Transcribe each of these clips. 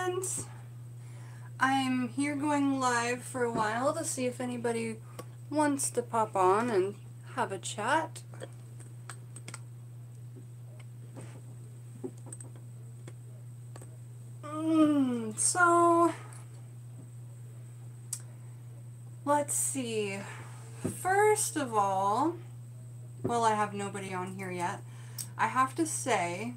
friends. I'm here going live for a while to see if anybody wants to pop on and have a chat. So, let's see. First of all, well, I have nobody on here yet. I have to say,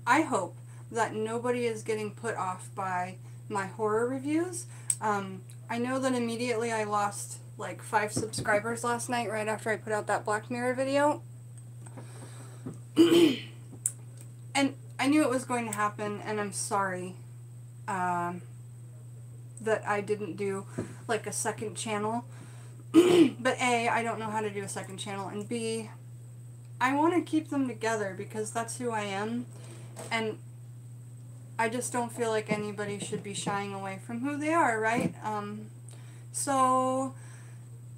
I hope that nobody is getting put off by my horror reviews. I know that immediately I lost like 5 subscribers last night right after I put out that Black Mirror video. And I knew it was going to happen, and I'm sorry that I didn't do like a second channel. But A, I don't know how to do a second channel, and B, I want to keep them together because that's who I am, and I just don't feel like anybody should be shying away from who they are, right? So,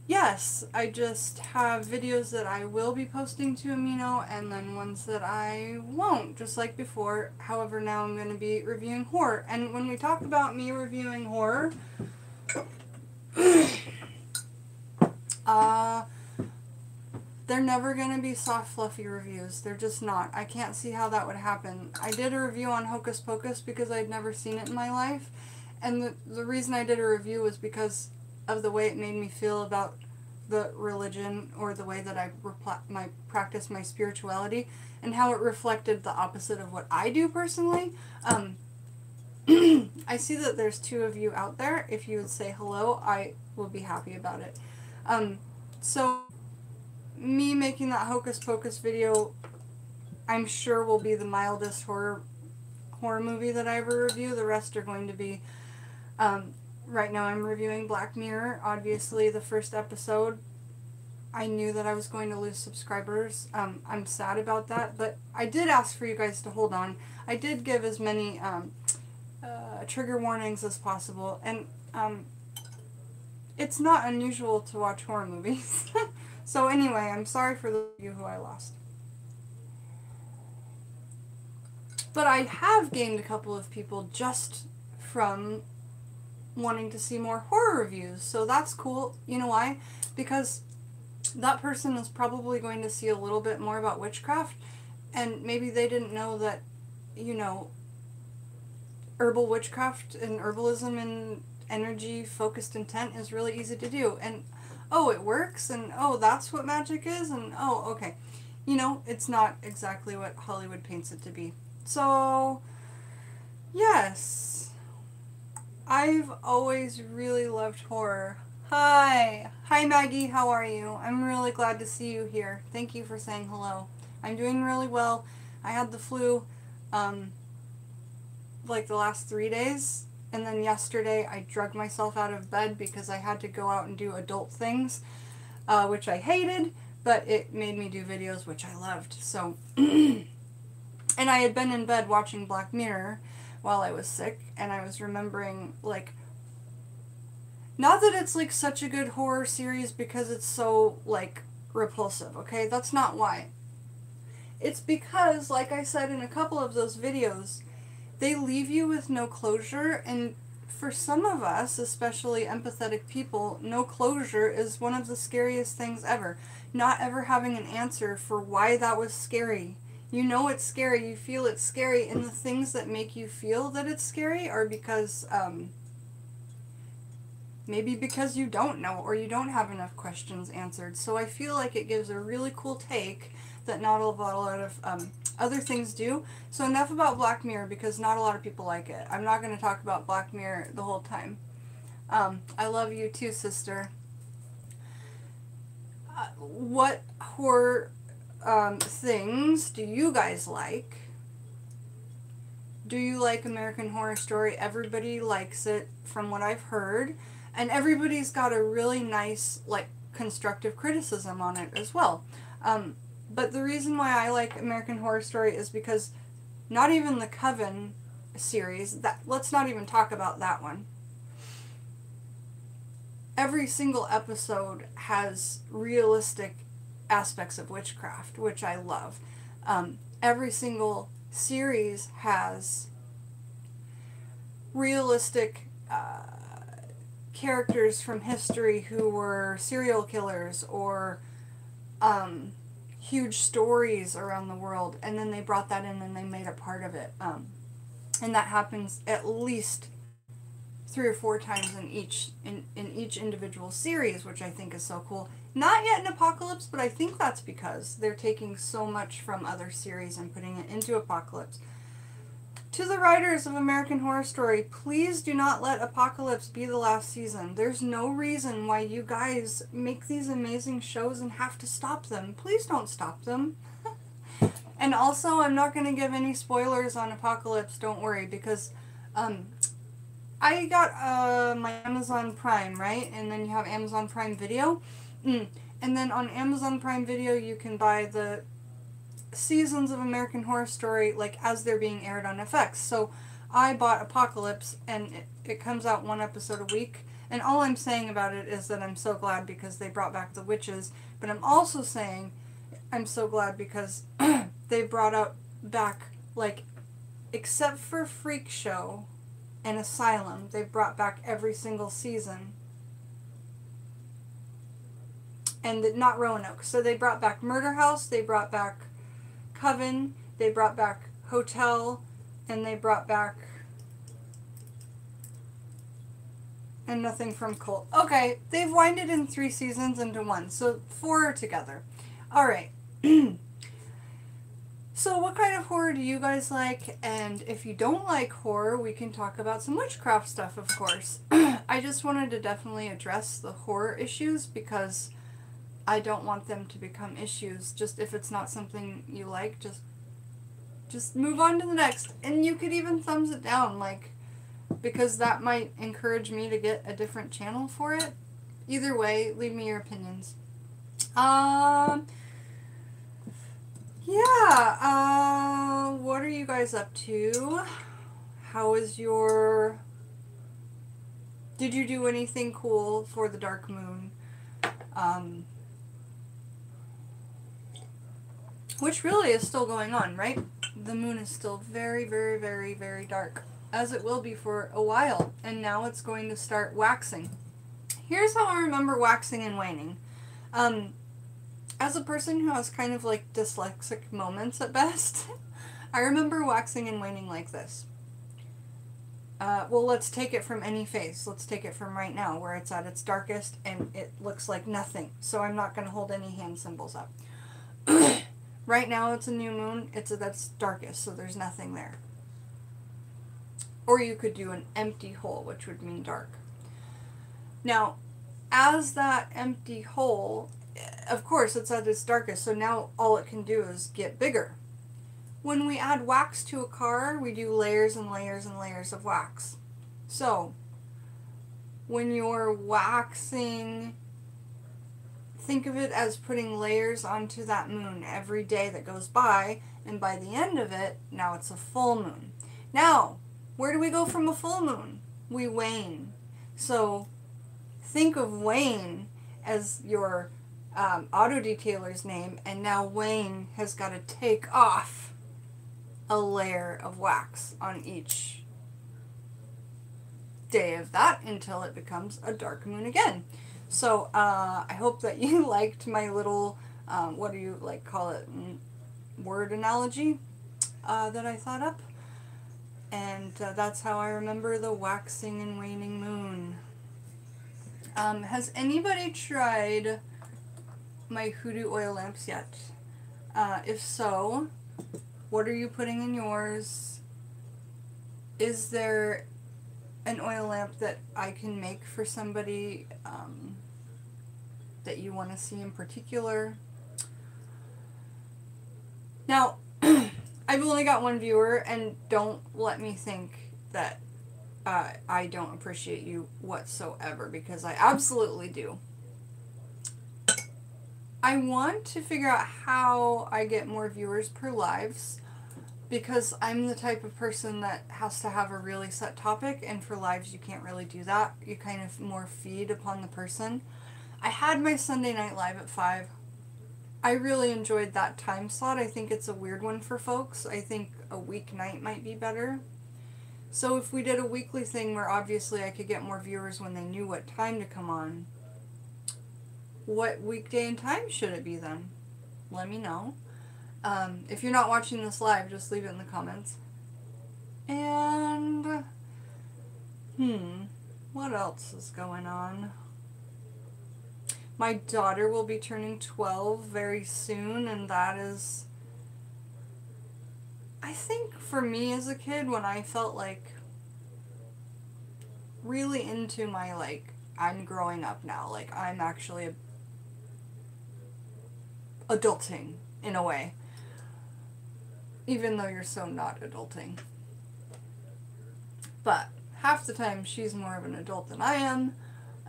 yes, I just have videos that I will be posting to Amino, and then ones that I won't, just like before. However, now I'm going to be reviewing horror. And when we talk about me reviewing horror, they're never going to be soft, fluffy reviews. They're just not. I can't see how that would happen. I did a review on Hocus Pocus because I'd never seen it in my life. And the reason I did a review was because of the way it made me feel about the religion, or the way that I practice my spirituality, and how it reflected the opposite of what I do personally. I see that there's 2 of you out there. If you would say hello, I will be happy about it. So me making that Hocus Pocus video, I'm sure will be the mildest horror movie that I ever review. The rest are going to be, right now I'm reviewing Black Mirror. Obviously the first episode, I knew that I was going to lose subscribers. I'm sad about that, but I did ask for you guys to hold on. I did give as many trigger warnings as possible, and it's not unusual to watch horror movies. So anyway, I'm sorry for those of you who I lost. But I have gained a couple of people just from wanting to see more horror reviews, so that's cool. You know why? Because that person is probably going to see a little bit more about witchcraft, and maybe they didn't know that, you know, herbal witchcraft and herbalism and energy-focused intent is really easy to do, and oh, it works, and oh, that's what magic is, and oh, okay. You know, it's not exactly what Hollywood paints it to be. So, yes. I've always really loved horror. Hi! Hi, Maggie, how are you? I'm really glad to see you here. Thank you for saying hello. I'm doing really well. I had the flu, like the last 3 days. And then yesterday I drug myself out of bed because I had to go out and do adult things, which I hated, but it made me do videos, which I loved. So, and I had been in bed watching Black Mirror while I was sick, and I was remembering, like, not that it's like such a good horror series because it's so, like, repulsive, okay? That's not why. It's because, like I said in a couple of those videos, they leave you with no closure, and for some of us, especially empathetic people, no closure is one of the scariest things ever. Not ever having an answer for why that was scary. You know it's scary, you feel it's scary, and the things that make you feel that it's scary are because, maybe because you don't know, or you don't have enough questions answered. So I feel like it gives a really cool take that not a lot of other things do. So enough about Black Mirror, because not a lot of people like it. I'm not going to talk about Black Mirror the whole time. I love you too, sister. What horror things do you guys like? Do you like American Horror Story? Everybody likes it from what I've heard. And everybody's got a really nice, like, constructive criticism on it as well. But the reason why I like American Horror Story is because not even the Coven series, let's not even talk about that one. Every single episode has realistic aspects of witchcraft, which I love. Every single series has realistic characters from history who were serial killers or huge stories around the world, and then they brought that in and they made a part of it. And that happens at least 3 or 4 times in each individual series, which I think is so cool. Not yet in Apocalypse, but I think that's because they're taking so much from other series and putting it into Apocalypse. To the writers of American Horror Story, please do not let Apocalypse be the last season. There's no reason why you guys make these amazing shows and have to stop them. Please don't stop them. And also, I'm not going to give any spoilers on Apocalypse, don't worry, because I got my Amazon Prime, right? And then you have Amazon Prime Video. And then on Amazon Prime Video, you can buy the seasons of American Horror Story like as they're being aired on FX. So I bought Apocalypse, and it comes out 1 episode a week. And all I'm saying about it is that I'm so glad because they brought back the witches. But I'm also saying I'm so glad because they brought back, like, except for Freak Show and Asylum, they brought back every single season. And not Roanoke. So they brought back Murder House, they brought back Coven, they brought back Hotel, and they brought back... and nothing from Cult. Okay, they've winded in 3 seasons into 1, so 4 are together. Alright. So what kind of horror do you guys like? And if you don't like horror, we can talk about some witchcraft stuff, of course. I just wanted to definitely address the horror issues because I don't want them to become issues. Just if it's not something you like, just move on to the next. And you could even thumbs it down, like, because that might encourage me to get a different channel for it. Either way, leave me your opinions. Yeah, what are you guys up to? How is your... Did you do anything cool for the dark moon? Which really is still going on, right? The moon is still very, very, very, very dark, as it will be for a while, and now it's going to start waxing. Here's how I remember waxing and waning. As a person who has kind of like dyslexic moments at best, I remember waxing and waning like this. Well, let's take it from any phase. Let's take it from right now, where it's at its darkest and it looks like nothing. So I'm not going to hold any hand symbols up. Right now it's a new moon. It's at its darkest, so there's nothing there. Or you could do an empty hole, which would mean dark. Now, as that empty hole, of course, it's at its darkest, so now all it can do is get bigger. When we add wax to a car, we do layers and layers and layers of wax. So, when you're waxing, think of it as putting layers onto that moon every day that goes by, and by the end of it, now it's a full moon. Now, where do we go from a full moon? We wane. So, think of Wayne as your auto detailer's name, and now Wayne has got to take off a layer of wax on each day of that until it becomes a dark moon again. So I hope that you liked my little what do you like call it, word analogy that I thought up, and that's how I remember the waxing and waning moon. Has anybody tried my hoodoo oil lamps yet? If so, what are you putting in yours? Is there an oil lamp that I can make for somebody that you want to see in particular? Now, I've only got 1 viewer, and don't let me think that I don't appreciate you whatsoever, because I absolutely do. I want to figure out how I get more viewers per lives, because I'm the type of person that has to have a really set topic, and for lives you can't really do that. You kind of more feed upon the person. I had my Sunday night live at 5. I really enjoyed that time slot. I think it's a weird one for folks. I think a weeknight might be better. So if we did a weekly thing where obviously I could get more viewers when they knew what time to come on, what weekday and time should it be then? Let me know. If you're not watching this live, just leave it in the comments. And, what else is going on? My daughter will be turning 12 very soon, and that is, I think for me as a kid, when I felt like really into my, like, I'm growing up now, like, I'm actually adulting in a way, even though you're so not adulting. But half the time she's more of an adult than I am,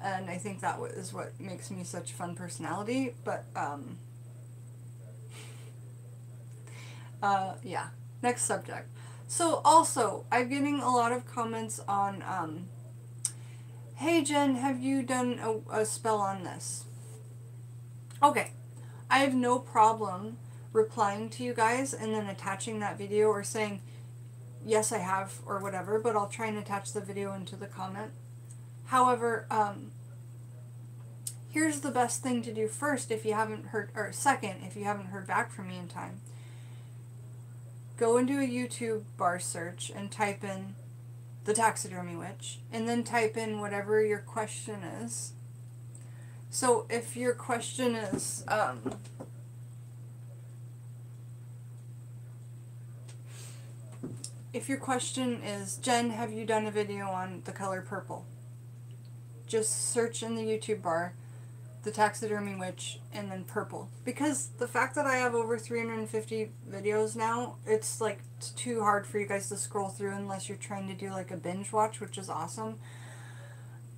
and I think that is what makes me such a fun personality. But yeah, next subject. So also, I'm getting a lot of comments on hey Jen, have you done a spell on this? Okay, I have no problem replying to you guys and then attaching that video or saying yes I have or whatever, but I'll try and attach the video into the comment. However, here's the best thing to do first if you haven't heard, or second, if you haven't heard back from me in time. Go and do a YouTube bar search and type in the Taxidermy Witch, and then type in whatever your question is. So if your question is, Jen, have you done a video on the color purple? Just search in the YouTube bar, the Taxidermy Witch, and then purple. Because the fact that I have over 350 videos now, it's like it's too hard for you guys to scroll through unless you're trying to do like a binge watch, which is awesome.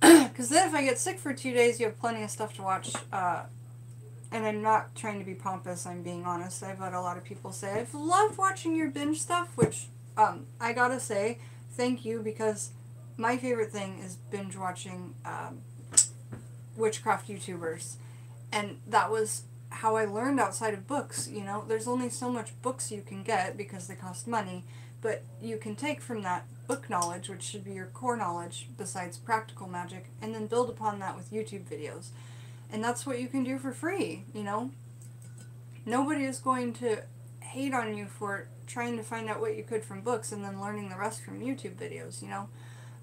Because then if I get sick for 2 days, you have plenty of stuff to watch. And I'm not trying to be pompous, I'm being honest. I've had a lot of people say, I've loved watching your binge stuff, which I gotta say, thank you, because my favorite thing is binge watching witchcraft YouTubers. And that was how I learned outside of books, you know. There's only so much books you can get because they cost money, but you can take from that book knowledge, which should be your core knowledge besides practical magic, and then build upon that with YouTube videos. And that's what you can do for free, you know. Nobody is going to hate on you for trying to find out what you could from books and then learning the rest from YouTube videos, you know.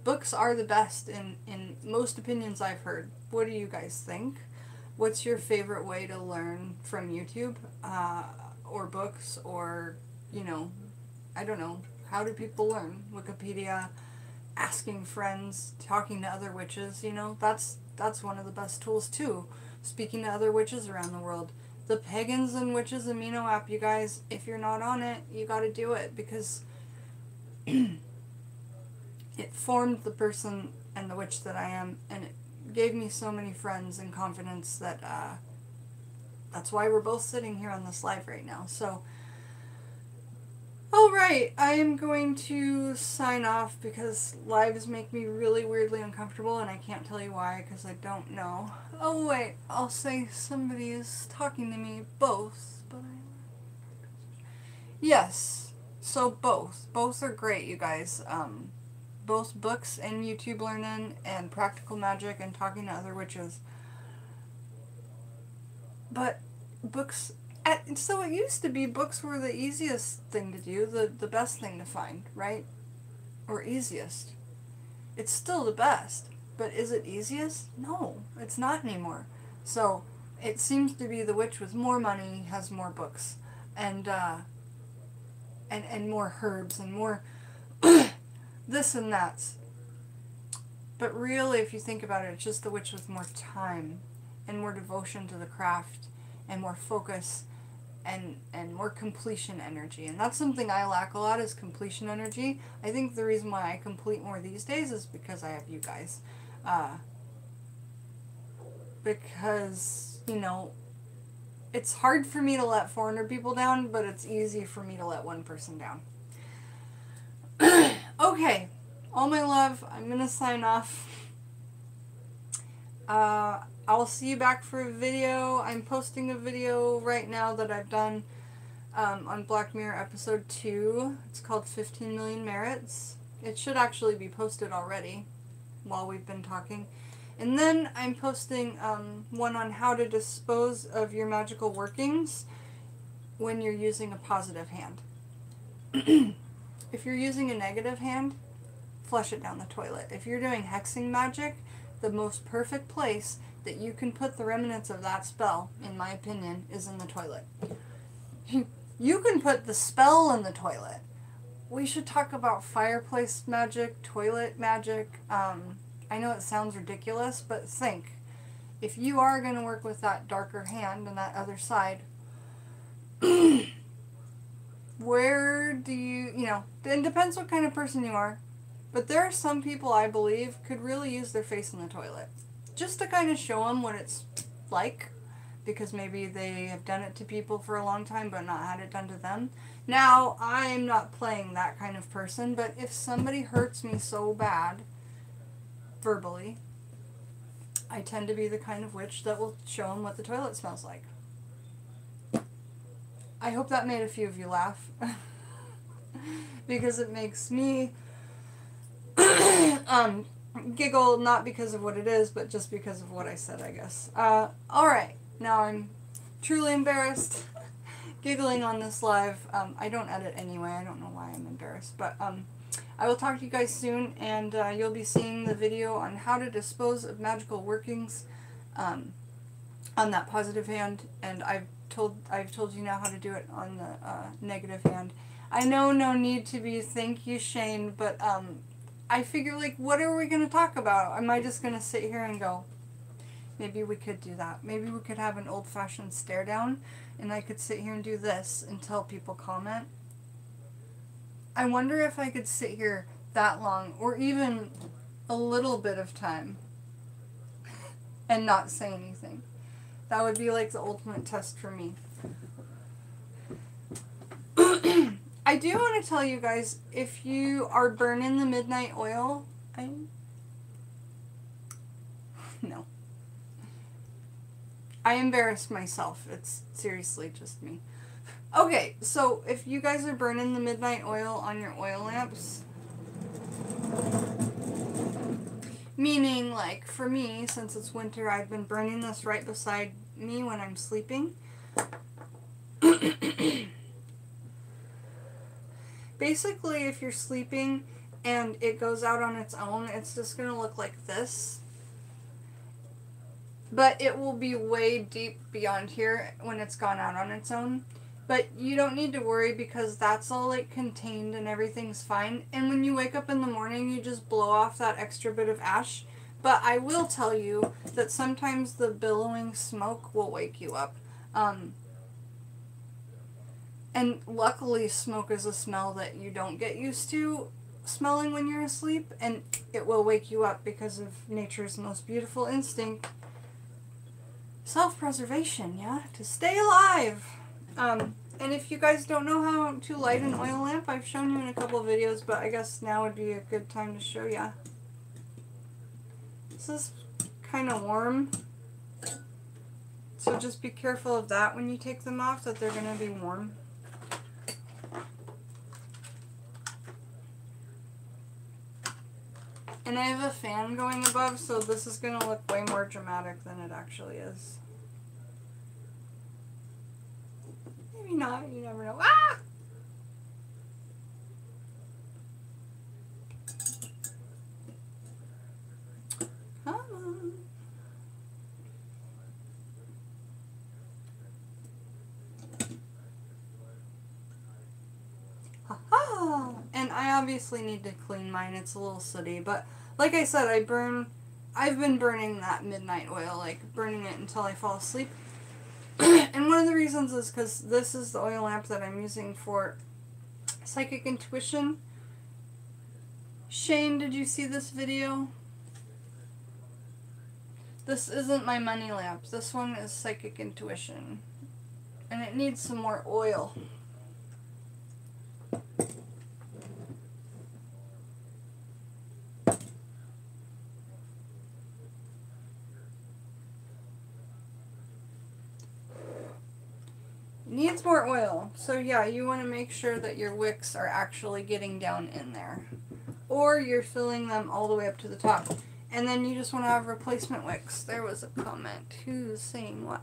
Books are the best in most opinions I've heard. What do you guys think? What's your favorite way to learn from YouTube or books, or, you know, I don't know. How do people learn? Wikipedia, asking friends, talking to other witches, you know, that's one of the best tools too. Speaking to other witches around the world. The Pagans and Witches Amino app, you guys, if you're not on it, you gotta do it, because it formed the person and the witch that I am, and it gave me so many friends and confidence that that's why we're both sitting here on this live right now. So, alright, I am going to sign off because lives make me really weirdly uncomfortable, and I can't tell you why because I don't know. Oh wait, I'll say somebody is talking to me, both, but yes, so both. Both are great, you guys. Both books and YouTube learning and practical magic and talking to other witches. But books, so it used to be books were the easiest thing to do, the best thing to find, right? Or easiest. It's still the best, but is it easiest? No, it's not anymore. So it seems to be the witch with more money has more books, and more herbs and more this and that. But really, if you think about it, it's just the witch with more time and more devotion to the craft and more focus and more completion energy. And that's something I lack a lot, is completion energy. I think the reason why I complete more these days is because I have you guys. Because, you know, it's hard for me to let 400 people down, but it's easy for me to let one person down. Okay, all my love, I'm going to sign off. I'll see you back for a video. I'm posting a video right now that I've done on Black Mirror episode 2. It's called 15 Million Merits. It should actually be posted already while we've been talking. And then I'm posting one on how to dispose of your magical workings when you're using a positive hand. If you're using a negative hand, flush it down the toilet. If you're doing hexing magic, the most perfect place that you can put the remnants of that spell, in my opinion, is in the toilet. You can put the spell in the toilet. We should talk about fireplace magic, toilet magic. I know it sounds ridiculous, but think. If you are going to work with that darker hand and that other side, where do you, it depends what kind of person you are, but there are some people I believe could really use their face in the toilet. Just to kind of show them what it's like, because maybe they have done it to people for a long time but not had it done to them. Now, I'm not playing that kind of person, but if somebody hurts me so bad, verbally, I tend to be the kind of witch that will show them what the toilet smells like. I hope that made a few of you laugh. Because it makes me giggle, not because of what it is, but just because of what I said, I guess. Alright, now I'm truly embarrassed giggling on this live. I don't edit anyway, I don't know why I'm embarrassed, but I will talk to you guys soon, and you'll be seeing the video on how to dispose of magical workings on that positive hand, and I've told you now how to do it on the negative hand. I know no need to be thank you, Shane, but I figure, like, what are we going to talk about? Am I just going to sit here and go, maybe we could do that. Maybe we could have an old-fashioned stare down, and I could sit here and do this until people comment. I wonder if I could sit here that long, or even a little bit of time, and not say anything. That would be like the ultimate test for me. I do want to tell you guys, if you are burning the midnight oil, no. I embarrassed myself. It's seriously just me. Okay, so if you guys are burning the midnight oil on your oil lamps, meaning, like, for me, since it's winter, I've been burning this right beside me when I'm sleeping. Basically, if you're sleeping and it goes out on its own, it's just going to look like this. But it will be way deep beyond here when it's gone out on its own. But you don't need to worry, because that's all, like, contained and everything's fine. And when you wake up in the morning, you just blow off that extra bit of ash. But I will tell you that sometimes the billowing smoke will wake you up. And luckily, smoke is a smell that you don't get used to smelling when you're asleep. And it will wake you up because of nature's most beautiful instinct. Self-preservation, yeah? To stay alive. And if you guys don't know how to light an oil lamp, I've shown you in a couple of videos, but I guess now would be a good time to show ya. This is kind of warm, so just be careful of that when you take them off, that they're going to be warm. And I have a fan going above, so this is going to look way more dramatic than it actually is. Maybe not, you never know. Ah! Come on. Ha-ha! And I obviously need to clean mine, it's a little sooty, but like I said, I've been burning that midnight oil, like burning it until I fall asleep. And one of the reasons is because this is the oil lamp that I'm using for psychic intuition. Shane, did you see this video? This isn't my money lamp. This one is psychic intuition. And it needs some more oil. Needs more oil. So yeah, you want to make sure that your wicks are actually getting down in there. or you're filling them all the way up to the top. And then you just want to have replacement wicks. There was a comment. Who's saying what?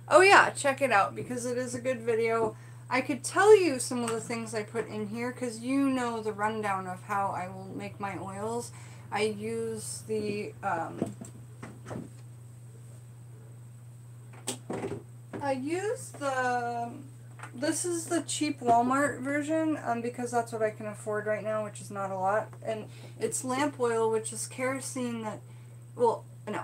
Oh yeah, check it out because it is a good video. I could tell you some of the things I put in here because you know the rundown of how I will make my oils. I use the this is the cheap Walmart version because that's what I can afford right now, which is not a lot. And it's lamp oil, which is kerosene that, well, no.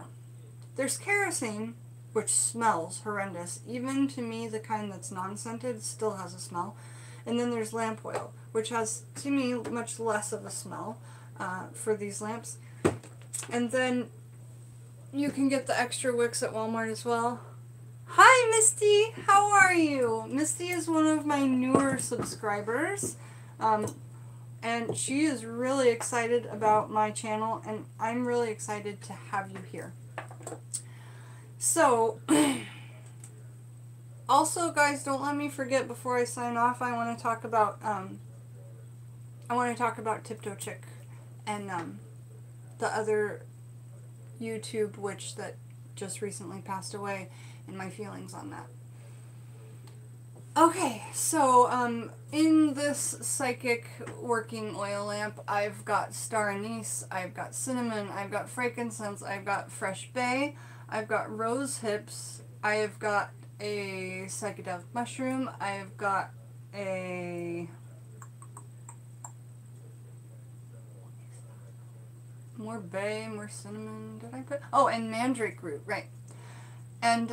There's kerosene, which smells horrendous. Even to me, the kind that's non-scented still has a smell. And then there's lamp oil, which has, to me, much less of a smell for these lamps. And then you can get the extra wicks at Walmart as well. Hi, Misty! How are you? Misty is one of my newer subscribers. And she is really excited about my channel, and I'm really excited to have you here. So, also, guys, don't let me forget before I sign off. I want to talk about Tiptoe Chick and the other YouTube witch that just recently passed away, and my feelings on that. Okay, so in this psychic working oil lamp, I've got star anise, I've got cinnamon, I've got frankincense, I've got fresh bay, I've got rose hips, I've got a psychedelic mushroom, I've got a more bay, more cinnamon, did I put? Oh, and mandrake root, right. And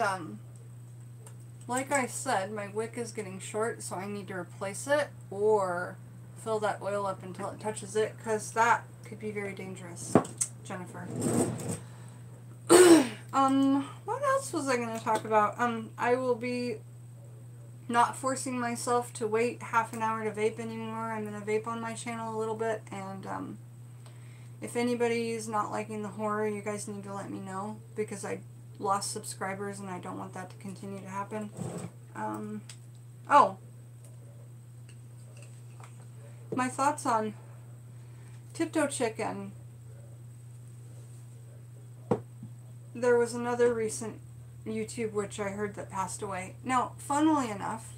like I said, my wick is getting short, so I need to replace it or fill that oil up until it touches it, because that could be very dangerous, Jennifer. What else was I going to talk about? I will be not forcing myself to wait half an hour to vape anymore. I'm going to vape on my channel a little bit, and if anybody is not liking the horror, you guys need to let me know, because I lost subscribers and I don't want that to continue to happen. Oh, my thoughts on Tiptoe Chicken. There was another recent YouTube witch I heard that passed away. Now, funnily enough,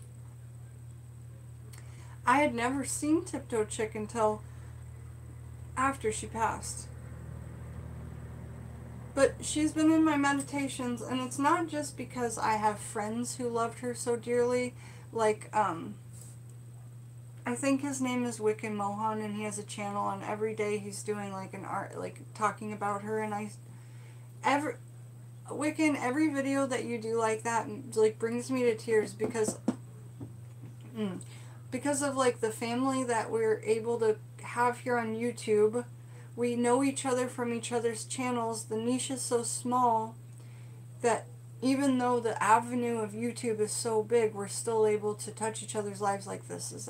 I had never seen Tiptoe Chick until after she passed. But she's been in my meditations, and it's not just because I have friends who loved her so dearly. Like, I think his name is Wiccan Mohan, and he has a channel, and every day he's doing like an art, like talking about her. And Wiccan, every video that you do like that, like, brings me to tears because of like the family that we're able to have here on YouTube. We know each other from each other's channels. The niche is so small that even though the avenue of YouTube is so big, we're still able to touch each other's lives like this. Is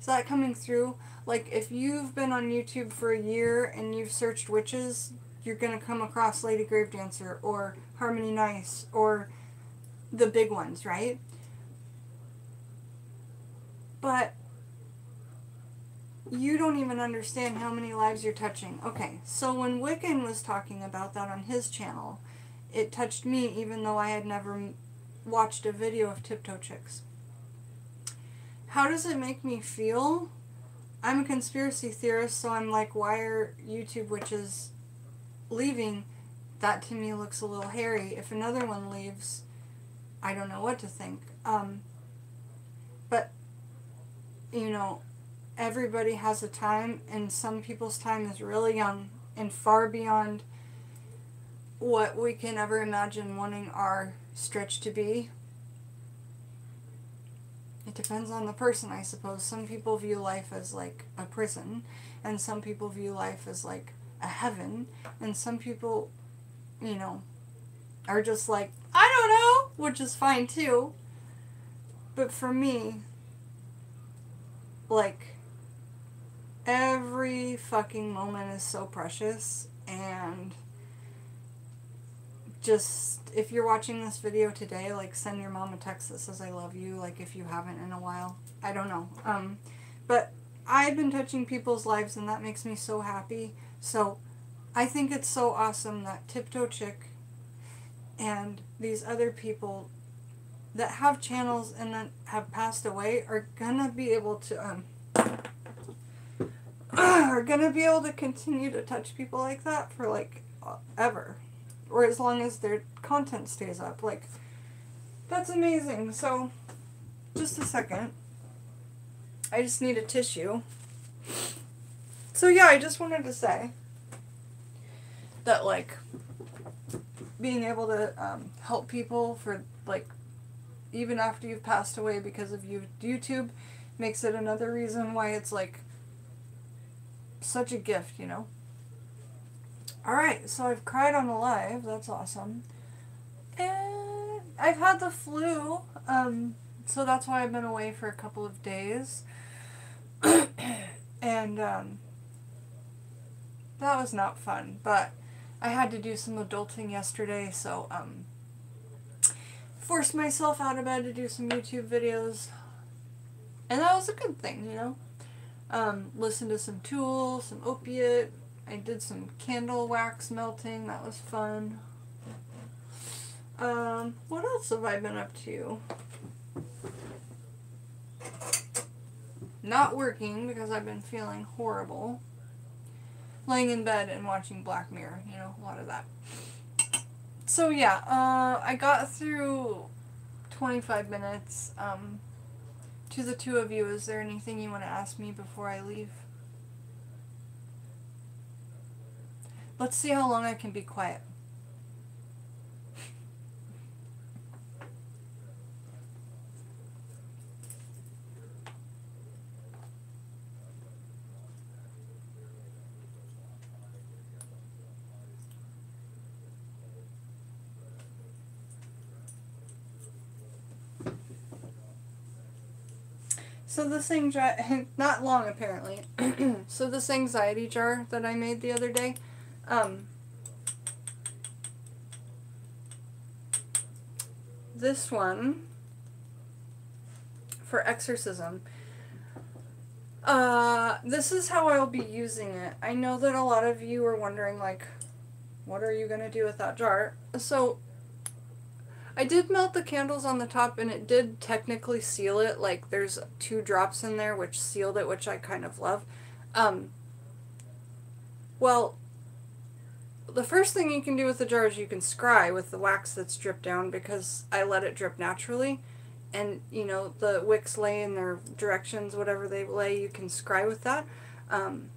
that coming through? Like, if you've been on YouTube for a year and you've searched witches, you're going to come across Lady Gravedancer or Harmony Nice or the big ones, right? But you don't even understand how many lives you're touching. Okay, so when Wiccan was talking about that on his channel, it touched me even though I had never watched a video of Tiptoe Chicks. How does it make me feel? I'm a conspiracy theorist, so I'm like, why are YouTube witches leaving? That to me looks a little hairy. If another one leaves, I don't know what to think. But, you know, everybody has a time, and some people's time is really young and far beyond what we can ever imagine wanting our stretch to be. It depends on the person, I suppose. Some people view life as like a prison, and some people view life as like a heaven, and some people, you know, are just like, I don't know, which is fine too. But for me, like, every fucking moment is so precious, and just, if you're watching this video today, like, send your mom a text that says I love you, like, if you haven't in a while. I don't know. But I've been touching people's lives, and that makes me so happy. So I think it's so awesome that Tiptoe Chick and these other people that have channels and that have passed away are gonna be able to are gonna be able to continue to touch people like that for like ever, or as long as their content stays up. Like, that's amazing. So just a second, I just need a tissue. So yeah, I just wanted to say that, like, being able to help people for, like, even after you've passed away because of YouTube makes it another reason why it's, like, such a gift, you know? Alright, so I've cried on a live. That's awesome. And I've had the flu, so that's why I've been away for a couple of days. And that was not fun, but I had to do some adulting yesterday, so forced myself out of bed to do some YouTube videos, and that was a good thing, you know. Listened to some Tool, some Opiate. I did some candle wax melting. That was fun. What else have I been up to? Not working because I've been feeling horrible. Laying in bed and watching Black Mirror, you know, a lot of that. So yeah, I got through 25 minutes. To the two of you, is there anything you want to ask me before I leave? Let's see how long I can be quiet. So this not long apparently. So this anxiety jar that I made the other day, this one for exorcism. This is how I'll be using it. I know that a lot of you are wondering, like, what are you gonna do with that jar? So I did melt the candles on the top, and it did technically seal it. Like, there's 2 drops in there which sealed it, which I kind of love. Well, the first thing you can do with the jar is you can scry with the wax that's dripped down, because I let it drip naturally. And, you know, the wicks lay in their directions, whatever they lay, you can scry with that. And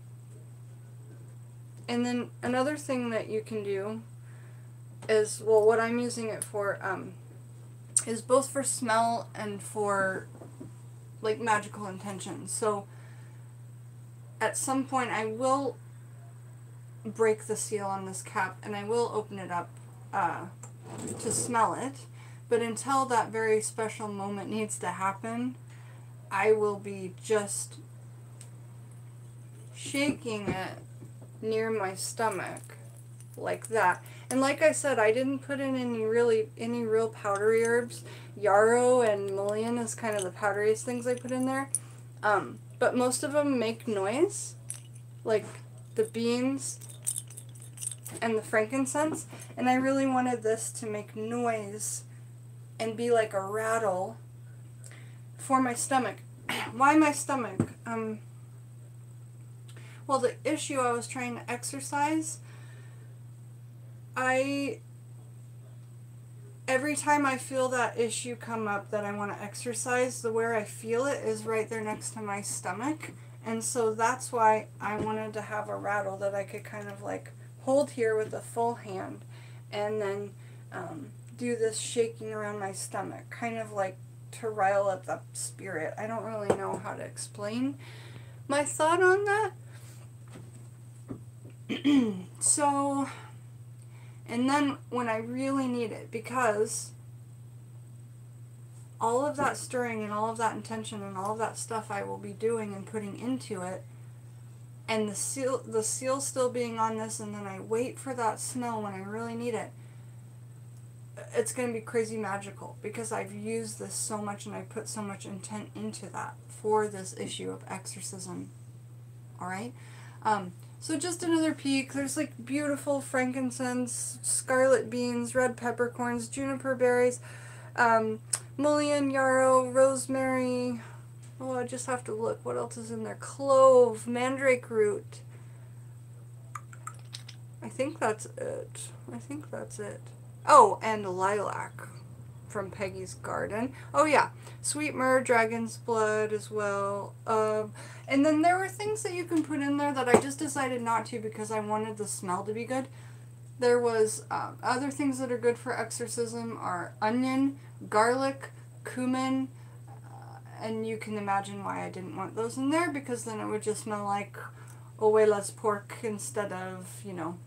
then another thing that you can do is, well, what I'm using it for, is both for smell and for, like, magical intentions. So, at some point I will break the seal on this cap, and I will open it up to smell it. But until that very special moment needs to happen, I will be just shaking it near my stomach like that. And like I said, I didn't put in any real powdery herbs. Yarrow and mullein is kind of the powderiest things I put in there. But most of them make noise, like the beans and the frankincense. And I really wanted this to make noise and be like a rattle for my stomach. Why my stomach? Well, the issue I was trying to exercise, every time I feel that issue come up that I want to exercise, where I feel it is right there next to my stomach. And so that's why I wanted to have a rattle that I could kind of like hold here with a full hand, and then do this shaking around my stomach, kind of like to rile up the spirit. I don't really know how to explain my thought on that. So, and then when I really need it, because all of that stirring and all of that intention and all of that stuff I will be doing and putting into it, and the seal still being on this, and then I wait for that smell when I really need it, it's going to be crazy magical, because I've used this so much and I put so much intent into that for this issue of exorcism. Alright? So just another peek. There's like beautiful frankincense, scarlet beans, red peppercorns, juniper berries, mullein, yarrow, rosemary. Oh, I just have to look. What else is in there? Clove, mandrake root. I think that's it. I think that's it. Oh, and lilac from Peggy's Garden. Oh yeah, sweet myrrh, dragon's blood as well. And then there were things that you can put in there that I just decided not to because I wanted the smell to be good. There was other things that are good for exorcism are onion, garlic, cumin, and you can imagine why I didn't want those in there, because then it would just smell like Oela's pork instead of, you know,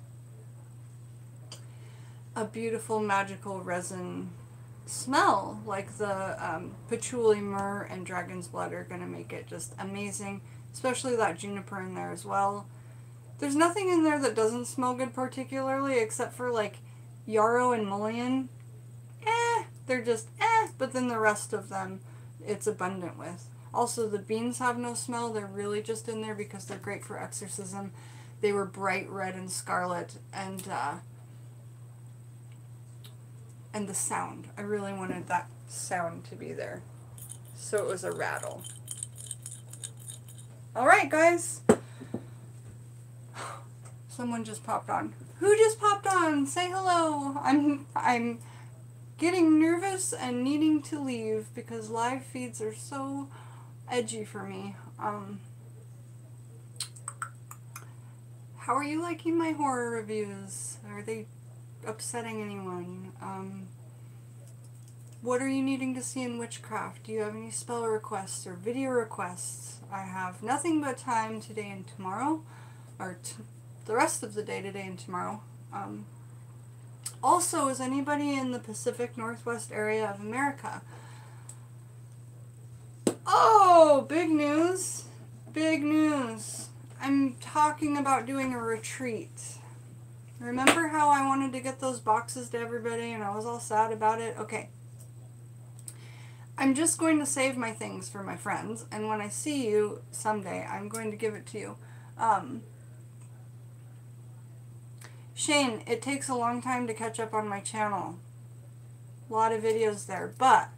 a beautiful magical resin smell like the patchouli, myrrh, and dragon's blood are going to make it just amazing, especially that juniper in there as well. There's nothing in there that doesn't smell good particularly except for like yarrow and mullein. They're just but then the rest of them it's abundant with. Also, the beans have no smell. They're really just in there because they're great for exorcism. They were bright red and scarlet, and the sound. I really wanted that sound to be there. So it was a rattle. Alright, guys. Someone just popped on. Who just popped on? Say hello. I'm getting nervous and needing to leave because live feeds are so edgy for me. How are you liking my horror reviews? Are they upsetting anyone? What are you needing to see in witchcraft? Do you have any spell requests or video requests? I have nothing but time today and tomorrow, or the rest of the day today and tomorrow. Also, is anybody in the Pacific Northwest area of America? Oh, big news! Big news! I'm talking about doing a retreat. Remember how I wanted to get those boxes to everybody and I was all sad about it? Okay. I'm just going to save my things for my friends, and when I see you someday, I'm going to give it to you. Shane, it takes a long time to catch up on my channel. A lot of videos there, but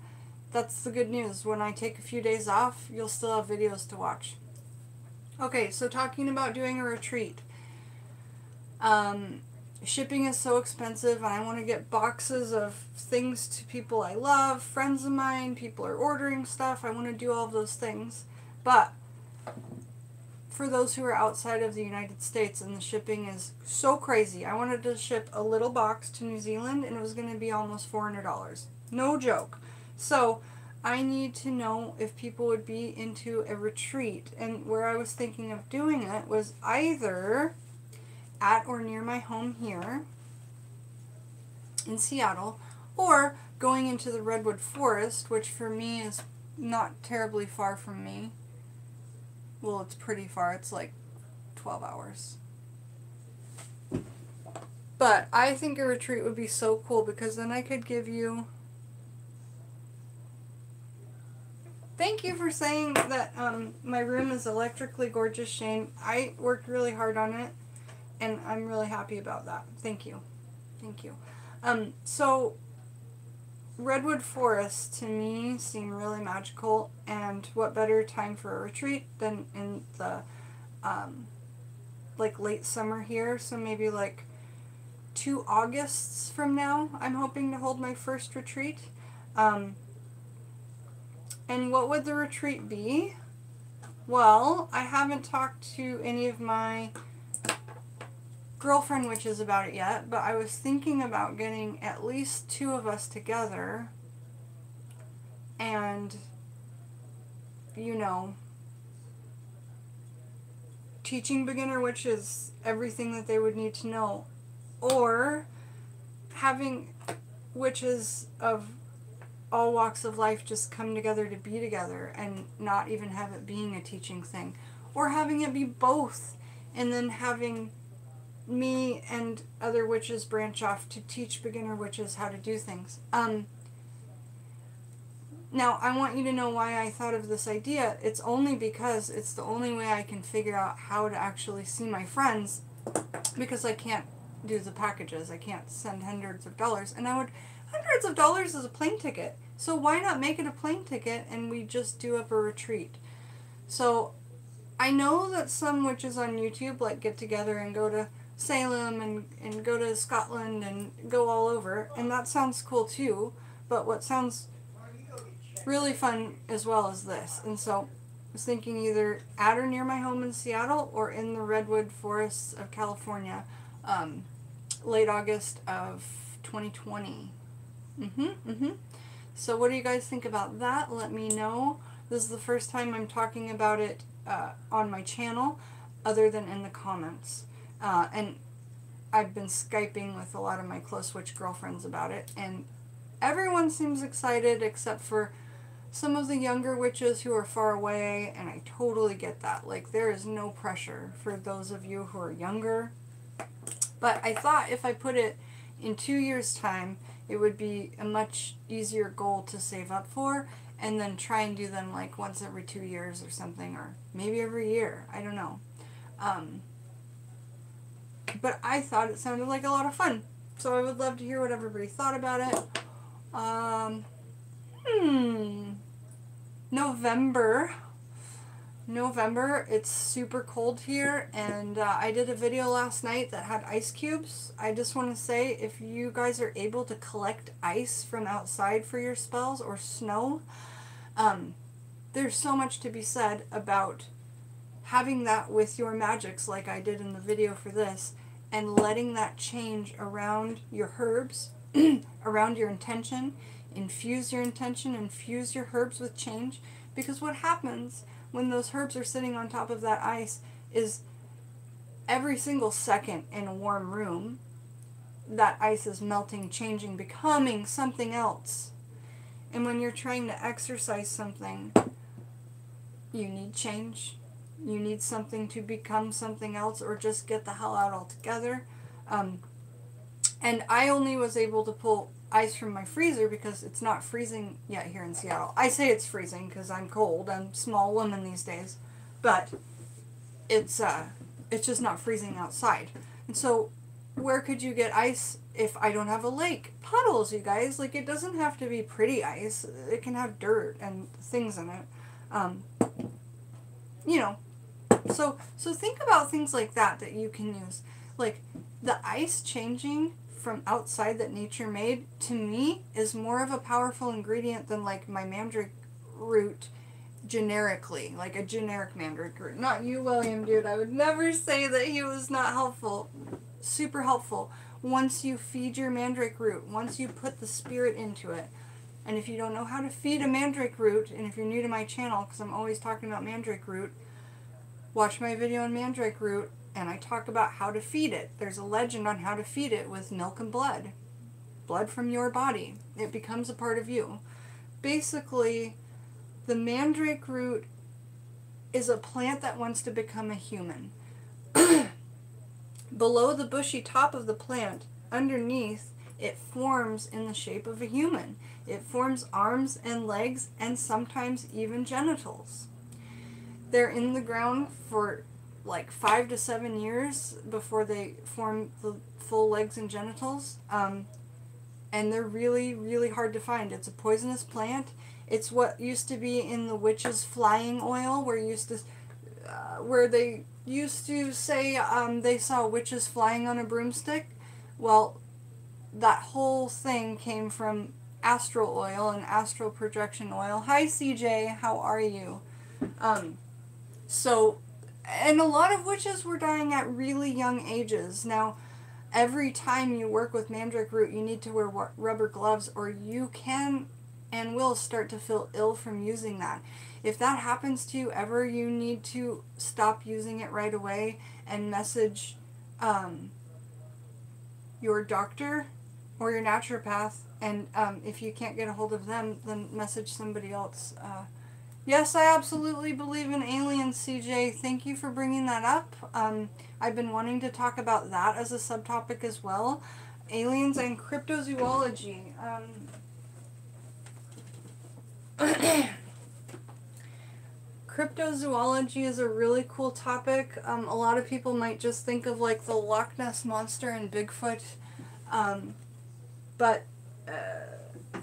that's the good news. When I take a few days off, you'll still have videos to watch. Okay, so talking about doing a retreat. Shipping is so expensive, and I want to get boxes of things to people I love, friends of mine, people are ordering stuff. I want to do all of those things. But for those who are outside of the United States, and the shipping is so crazy. I wanted to ship a little box to New Zealand, and it was going to be almost $400. No joke. So I need to know if people would be into a retreat. And where I was thinking of doing it was either at or near my home here in Seattle, or going into the Redwood Forest, which for me is not terribly far from me. Well, it's pretty far. It's like 12 hours. But I think a retreat would be so cool because then I could give you... Thank you for saying that my room is electrically gorgeous, Shane. I worked really hard on it, and I'm really happy about that. Thank you. Thank you. So, Redwood Forest to me seemed really magical, and what better time for a retreat than in the like late summer here, so maybe like 2 Augusts from now I'm hoping to hold my first retreat. And what would the retreat be? Well, I haven't talked to any of my girlfriend witches about it yet, but I was thinking about getting at least 2 of us together and, you know, teaching beginner witches everything that they would need to know, or having witches of all walks of life just come together to be together and not even have it being a teaching thing, or having it be both and then having me and other witches branch off to teach beginner witches how to do things. Now, I want you to know why I thought of this idea. It's only because it's the only way I can figure out how to actually see my friends, because I can't do the packages. I can't send hundreds of dollars. And hundreds of dollars is a plane ticket. So why not make it a plane ticket and we just do up a retreat? So I know that some witches on YouTube like get together and go to Salem and go to Scotland and go all over. And that sounds cool too. But what sounds really fun as well as this. And so I was thinking either at or near my home in Seattle or in the redwood forests of California, late August of 2020. So what do you guys think about that? Let me know. This is the first time I'm talking about it on my channel other than in the comments. And I've been Skyping with a lot of my close witch girlfriends about it, and everyone seems excited except for some of the younger witches who are far away, and I totally get that. Like, there is no pressure for those of you who are younger. But I thought if I put it in 2 years' time, it would be a much easier goal to save up for, and then try and do them like once every 2 years or something, or maybe every year. I don't know. But I thought it sounded like a lot of fun. So I would love to hear what everybody thought about it. November, it's super cold here, and I did a video last night that had ice cubes. I just want to say, if you guys are able to collect ice from outside for your spells, or snow, there's so much to be said about having that with your magics like I did in the video for this, and letting that change around your herbs, around your intention. Infuse your intention, infuse your herbs with change, because what happens when those herbs are sitting on top of that ice is every single second in a warm room, that ice is melting, changing, becoming something else. And when you're trying to exercise something, you need change. You need something to become something else, or just get the hell out altogether. And I only was able to pull ice from my freezer because it's not freezing yet here in Seattle. I say it's freezing because I'm cold. I'm a small woman these days. But it's just not freezing outside. And so where could you get ice if I don't have a lake? Puddles, you guys. Like, it doesn't have to be pretty ice. It can have dirt and things in it. You know. So think about things like that you can use. Like, the ice changing from outside that nature made, to me, is more of a powerful ingredient than like my mandrake root generically, like a generic mandrake root. Not you, William, dude. I would never say that he was not helpful. Super helpful. Once you feed your mandrake root, once you put the spirit into it. And if you don't know how to feed a mandrake root, and if you're new to my channel, because I'm always talking about mandrake root, watch my video on mandrake root, and I talk about how to feed it. There's a legend on how to feed it with milk and blood. Blood from your body. It becomes a part of you. Basically, the mandrake root is a plant that wants to become a human. Below the bushy top of the plant, underneath, it forms in the shape of a human. It forms arms and legs, and sometimes even genitals. They're in the ground for like 5 to 7 years before they form the full legs and genitals. And they're really, really hard to find. It's a poisonous plant. It's what used to be in the witch's flying oil, where they used to say they saw witches flying on a broomstick. Well, that whole thing came from astral oil and astral projection oil. Hi, CJ. How are you? And a lot of witches were dying at really young ages. Now, every time you work with mandrake root, you need to wear rubber gloves, or you can and will start to feel ill from using that. If that happens to you ever, you need to stop using it right away and message your doctor or your naturopath. And if you can't get a hold of them, then message somebody else. Yes, I absolutely believe in aliens, CJ. Thank you for bringing that up. I've been wanting to talk about that as a subtopic as well. Aliens and cryptozoology. Cryptozoology is a really cool topic. A lot of people might just think of like the Loch Ness Monster and Bigfoot, but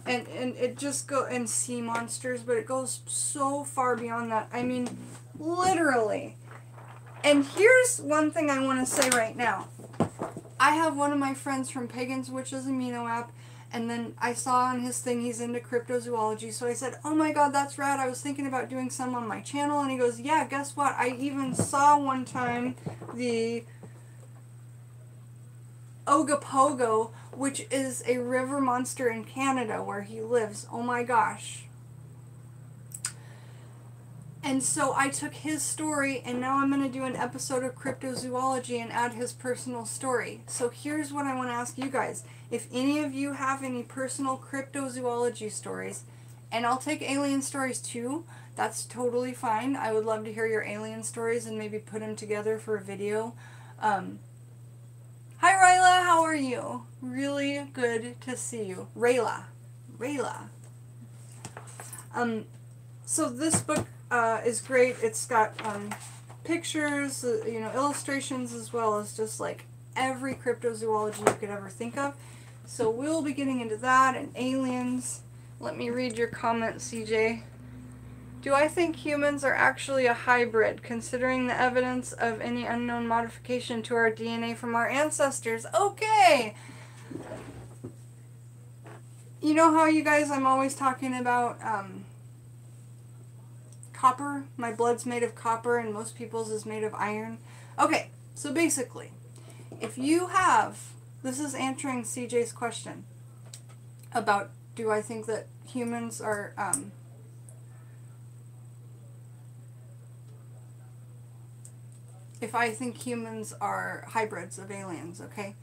and it just and sea monsters, but it goes so far beyond that. I mean, literally. And here's one thing I want to say right now. I have one of my friends from Pagans Witches Amino app, and then I saw on his thing he's into cryptozoology, so I said, oh my god, that's rad, I was thinking about doing some on my channel, and he goes, yeah, guess what, I even saw one time the Ogopogo, which is a river monster in Canada where he lives. Oh my gosh. And so I took his story, and now I'm going to do an episode of cryptozoology and add his personal story. So here's what I want to ask you guys. If any of you have any personal cryptozoology stories, and I'll take alien stories too, that's totally fine. I would love to hear your alien stories and maybe put them together for a video. Hi Ryla, how are you? Really good to see you. Rayla. So this book is great. It's got pictures, illustrations, as well as just like every cryptozoology you could ever think of. So we'll be getting into that and aliens. Let me read your comment, CJ. Do I think humans are actually a hybrid, considering the evidence of any unknown modification to our DNA from our ancestors? Okay! You know how you guys, I'm always talking about copper? My blood's made of copper and most people's is made of iron. Okay, so basically, if you have, this is answering CJ's question about do I think that humans are, if I think humans are hybrids of aliens, okay?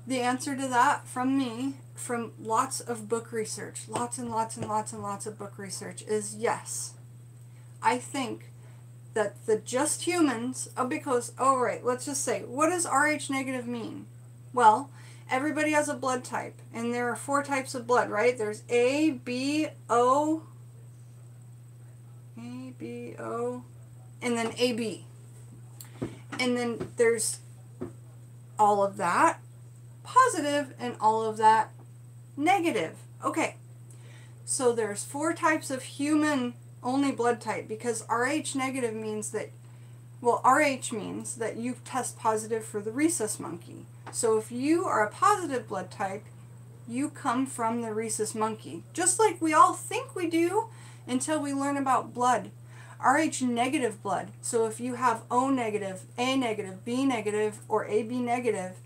The answer to that from me, from lots of book research, lots and lots and lots and lots of book research, is yes. I think that the just humans, let's just say, what does Rh negative mean? Well, everybody has a blood type, and there are 4 types of blood, right? There's A, B, O, and then AB. And then there's all of that positive and all of that negative. Okay, so there's 4 types of human only blood type, because Rh negative means that, well, Rh means that you test positive for the rhesus monkey. So if you are a positive blood type, you come from the rhesus monkey, just like we all think we do until we learn about blood. Rh negative blood, so if you have O negative, A negative, B negative, or AB negative,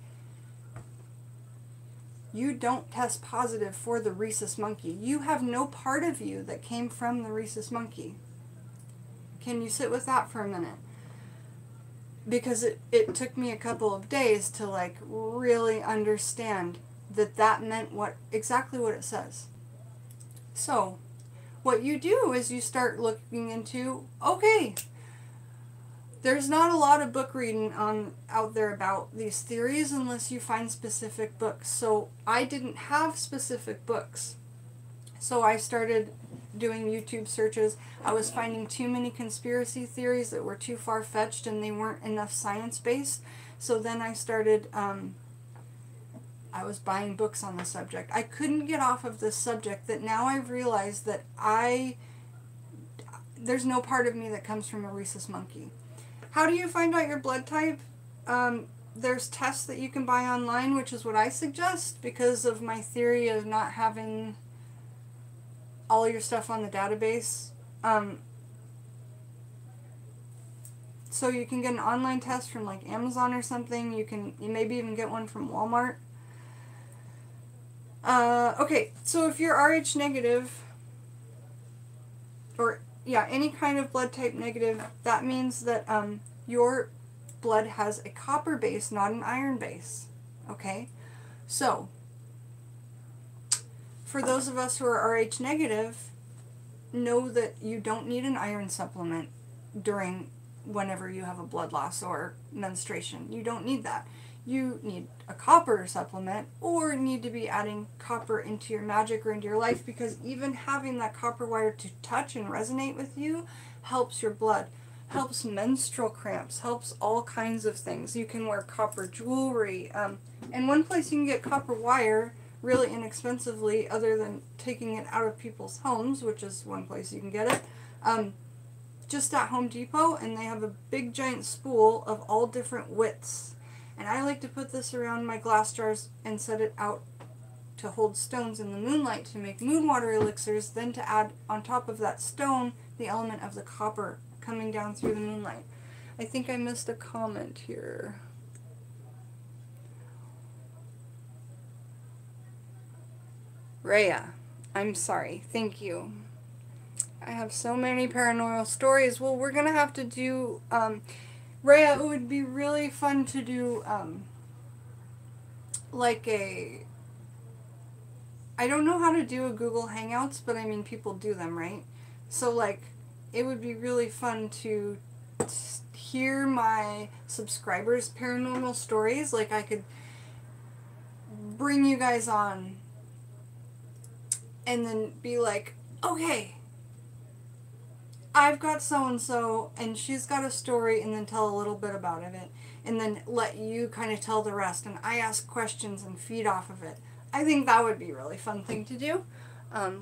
you don't test positive for the rhesus monkey. You have no part of you that came from the rhesus monkey. Can you sit with that for a minute? Because it took me a couple of days to like really understand that meant exactly what it says. So what you do is you start looking into, okay, there's not a lot of book reading out there about these theories unless you find specific books. So I didn't have specific books. So I started doing YouTube searches. I was finding too many conspiracy theories that were too far-fetched and they weren't enough science-based. So then I started, I was buying books on the subject. I couldn't get off of this subject that now I've realized that there's no part of me that comes from a rhesus monkey. How do you find out your blood type? There's tests that you can buy online, which is what I suggest because of my theory of not having all your stuff on the database. So you can get an online test from like Amazon or something. You maybe even get one from Walmart. Okay, so if you're Rh negative, or yeah, any kind of blood type negative, that means that your blood has a copper base, not an iron base. Okay? So, for those of us who are Rh negative, know that you don't need an iron supplement whenever you have a blood loss or menstruation. You don't need that. you need a copper supplement or need to be adding copper into your magic or into your life, because even having that copper wire to touch and resonate with you helps your blood, helps menstrual cramps, helps all kinds of things. You can wear copper jewelry. And one place you can get copper wire really inexpensively, other than taking it out of people's homes, which is one place you can get it, just at Home Depot, and they have a big giant spool of all different widths. And I like to put this around my glass jars and set it out to hold stones in the moonlight to make moon water elixirs, then to add on top of that stone the element of the copper coming down through the moonlight. I think I missed a comment here. Rhea, I'm sorry. Thank you. I have so many paranormal stories. Well, we're going to have to do... Rhea, it would be really fun to do, like a... I don't know how to do a Google Hangouts, but I mean, people do them, right? So, like, it would be really fun to hear my subscribers' paranormal stories. Like, I could bring you guys on and then be like, okay, I've got so-and-so, and she's got a story, and then tell a little bit about it, and then let you kind of tell the rest, and I ask questions and feed off of it. I think that would be a really fun thing to do.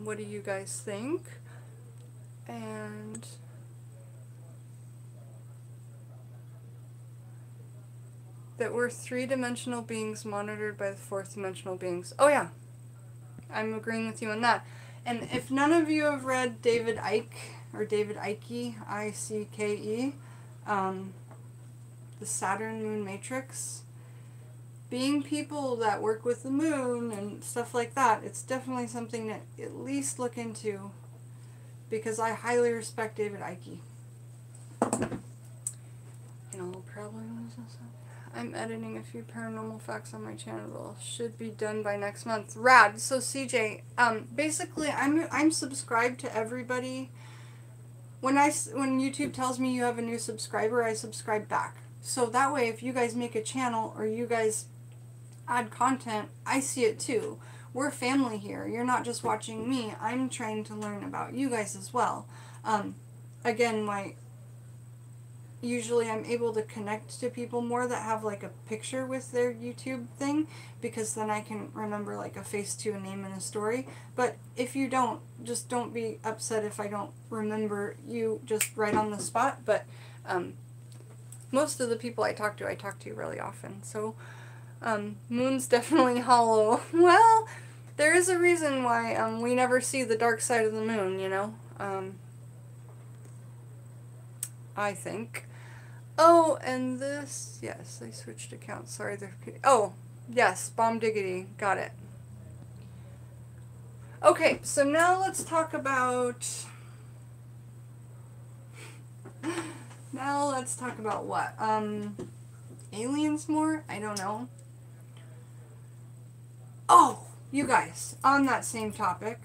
What do you guys think? And... that we're three-dimensional beings monitored by the fourth-dimensional beings. Oh yeah, I'm agreeing with you on that. And if none of you have read David Icke, or David Icke, I-C-K-E, the Saturn Moon Matrix, being people that work with the moon and stuff like that, it's definitely something to at least look into, because I highly respect David Icke. And I'll probably lose this up. I'm editing a few paranormal facts on my channel. Should be done by next month. Rad. So CJ, basically I'm subscribed to everybody. When YouTube tells me you have a new subscriber, I subscribe back. So that way, if you guys make a channel or you guys add content, I see it too. We're family here. You're not just watching me. I'm trying to learn about you guys as well. Again, usually I'm able to connect to people more that have like a picture with their YouTube thing, because then I can remember like a face to a name and a story. But if you don't, just don't be upset if I don't remember you just right on the spot. But most of the people I talk to really often. So moon's definitely hollow. Well, there is a reason why we never see the dark side of the moon, you know. I think. Oh, and this, yes, I switched accounts. Sorry, oh, yes, Bomb Diggity, got it. Okay, so now let's talk about, what? Aliens more? I don't know. Oh, you guys, on that same topic,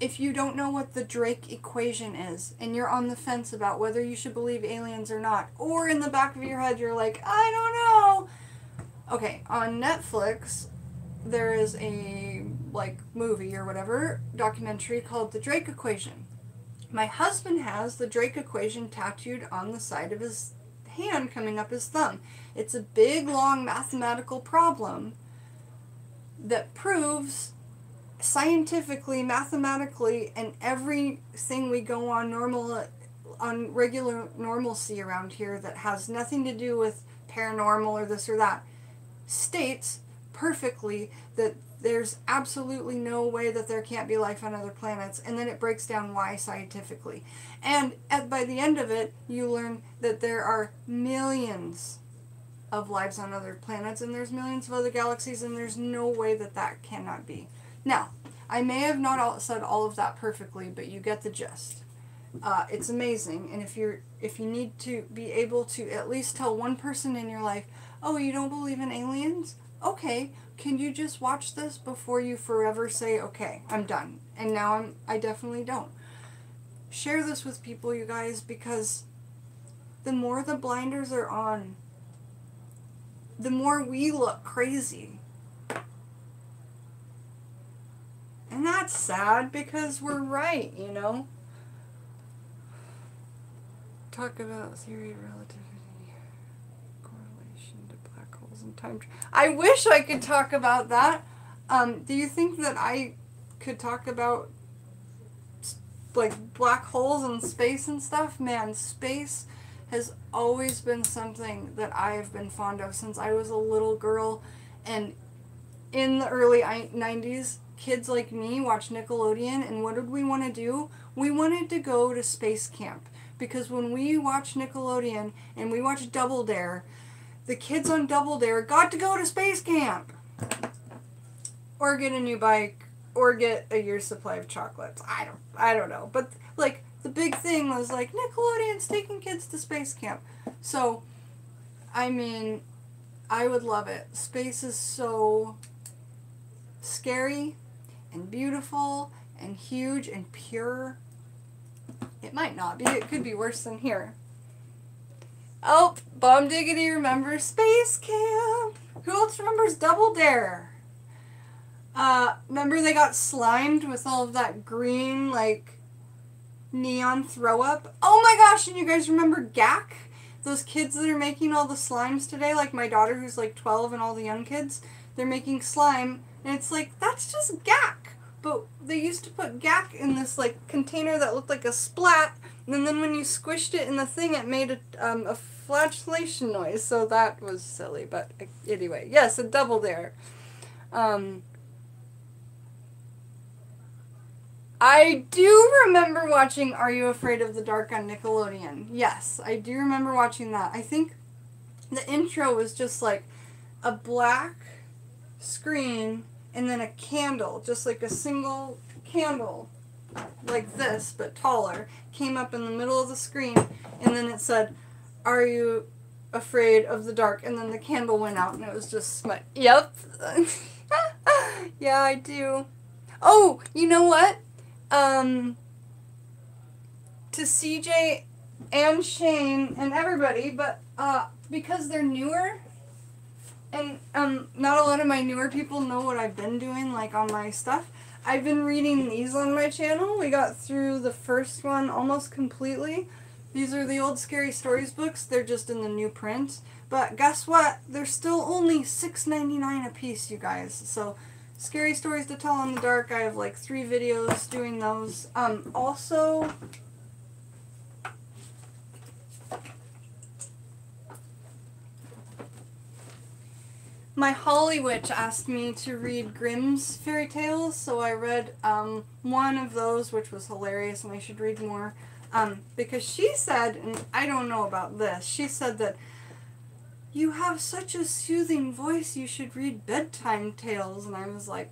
if you don't know what the Drake equation is, and you're on the fence about whether you should believe aliens or not, or in the back of your head you're like, I don't know. Okay, on Netflix, there is a, movie or whatever, documentary called The Drake Equation. My husband has the Drake Equation tattooed on the side of his hand coming up his thumb. It's a big, long mathematical problem that proves scientifically, mathematically, and everything we go on regular normalcy around here that has nothing to do with paranormal or this or that, states perfectly that there's absolutely no way that there can't be life on other planets, and then it breaks down why scientifically. And by the end of it, you learn that there are millions of lives on other planets, and there's millions of other galaxies, and there's no way that that cannot be. Now, I may have not said all of that perfectly, but you get the gist. It's amazing, and if you need to be able to at least tell one person in your life, oh, you don't believe in aliens? Okay, can you just watch this before you forever say, okay, I'm done, and now I definitely don't. Share this with people, you guys, because the more the blinders are on, the more we look crazy. And that's sad because we're right, you know? Talk about theory of relativity, correlation to black holes and time. I wish I could talk about that. Do you think that I could talk about like black holes and space and stuff? Man, space has always been something that I've been fond of since I was a little girl. And in the early 90s, kids like me watched Nickelodeon, and what did we want to do? We wanted to go to space camp. Because when we watched Nickelodeon and we watched Double Dare, the kids on Double Dare got to go to space camp. Or get a new bike, or get a year's supply of chocolates. I don't know. But like the big thing was like Nickelodeon's taking kids to space camp. So, I mean, I would love it. Space is so scary and beautiful and huge and pure. It might not be. It could be worse than here. Oh, Bomb Diggity remembers Space Camp. Who else remembers Double Dare? Remember they got slimed with all of that green, like, neon throw-up? Oh my gosh, and you guys remember GAC? Those kids that are making all the slimes today, like my daughter who's like 12 and all the young kids, they're making slime, and it's like, that's just GAC. But they used to put GAC in this like container that looked like a splat, and then when you squished it in the thing, it made a flagellation noise. So that was silly. But anyway, yes, a Double Dare. I do remember watching Are You Afraid of the Dark on Nickelodeon. Yes, I do remember watching that. I think the intro was just like a black screen and then a candle, just like a single candle, like this, but taller, came up in the middle of the screen, and then it said, "Are you afraid of the dark?" And then the candle went out, and it was just smut. Yep. Yeah, I do. Oh, you know what? To CJ and Shane and everybody, but because they're newer, and not a lot of my newer people know what I've been doing, like on my stuff. I've been reading these on my channel. We got through the first one almost completely. These are the old Scary Stories books. They're just in the new print. But guess what? They're still only $6.99 a piece, you guys. So, Scary Stories to Tell in the Dark. I have like 3 videos doing those. Also, my Holly Witch asked me to read Grimm's fairy tales, so I read one of those, which was hilarious, and I should read more. Because she said, and I don't know about this, she said that you have such a soothing voice, you should read bedtime tales. And I was like,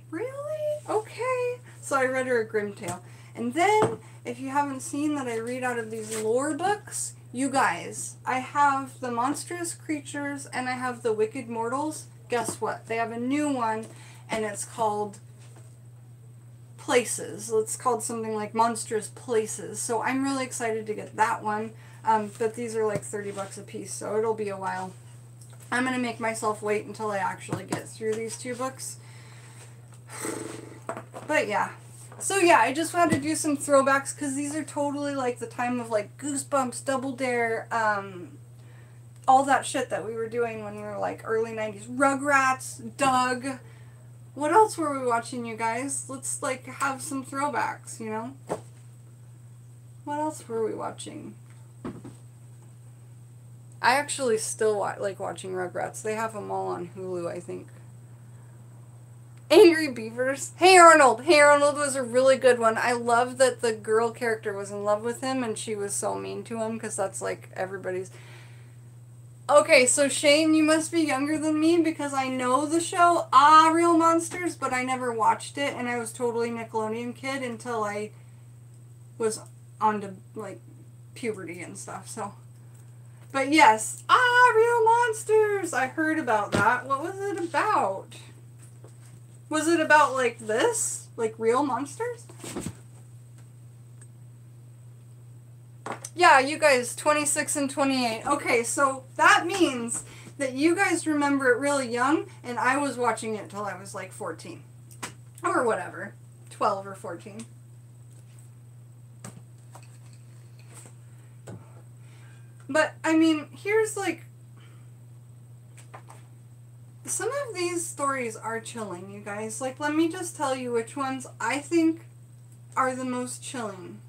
really? Okay. So I read her a Grimm tale. And then, if you haven't seen that I read out of these lore books, you guys, I have the Monstrous Creatures and I have the Wicked Mortals. Guess what? They have a new one, and it's called Places. It's called something like Monstrous Places. So I'm really excited to get that one. But these are like $30 a piece, so it'll be a while. I'm going to make myself wait until I actually get through these 2 books. But yeah. So yeah, I just wanted to do some throwbacks because these are totally like the time of like Goosebumps, Double Dare, all that shit that we were doing when we were like early 90s. Rugrats, Doug. What else were we watching, you guys? Let's like have some throwbacks, you know? What else were we watching? I actually still like watching Rugrats. They have them all on Hulu, I think. Angry Beavers. Hey Arnold! Hey Arnold was a really good one. I love that the girl character was in love with him and she was so mean to him because that's like everybody's... Okay, so Shane, you must be younger than me because I know the show, Real Monsters, but I never watched it, and I was totally Nickelodeon kid until I was on to, like, puberty and stuff, so... But yes, Real Monsters! I heard about that. What was it about? Was it about, like, this? Like, real monsters? Yeah, you guys, 26 and 28. Okay, so that means that you guys remember it really young, and I was watching it till I was like 14. Or whatever. 12 or 14. But, I mean, here's like... Some of these stories are chilling, you guys. Like, let me just tell you which ones I think are the most chilling.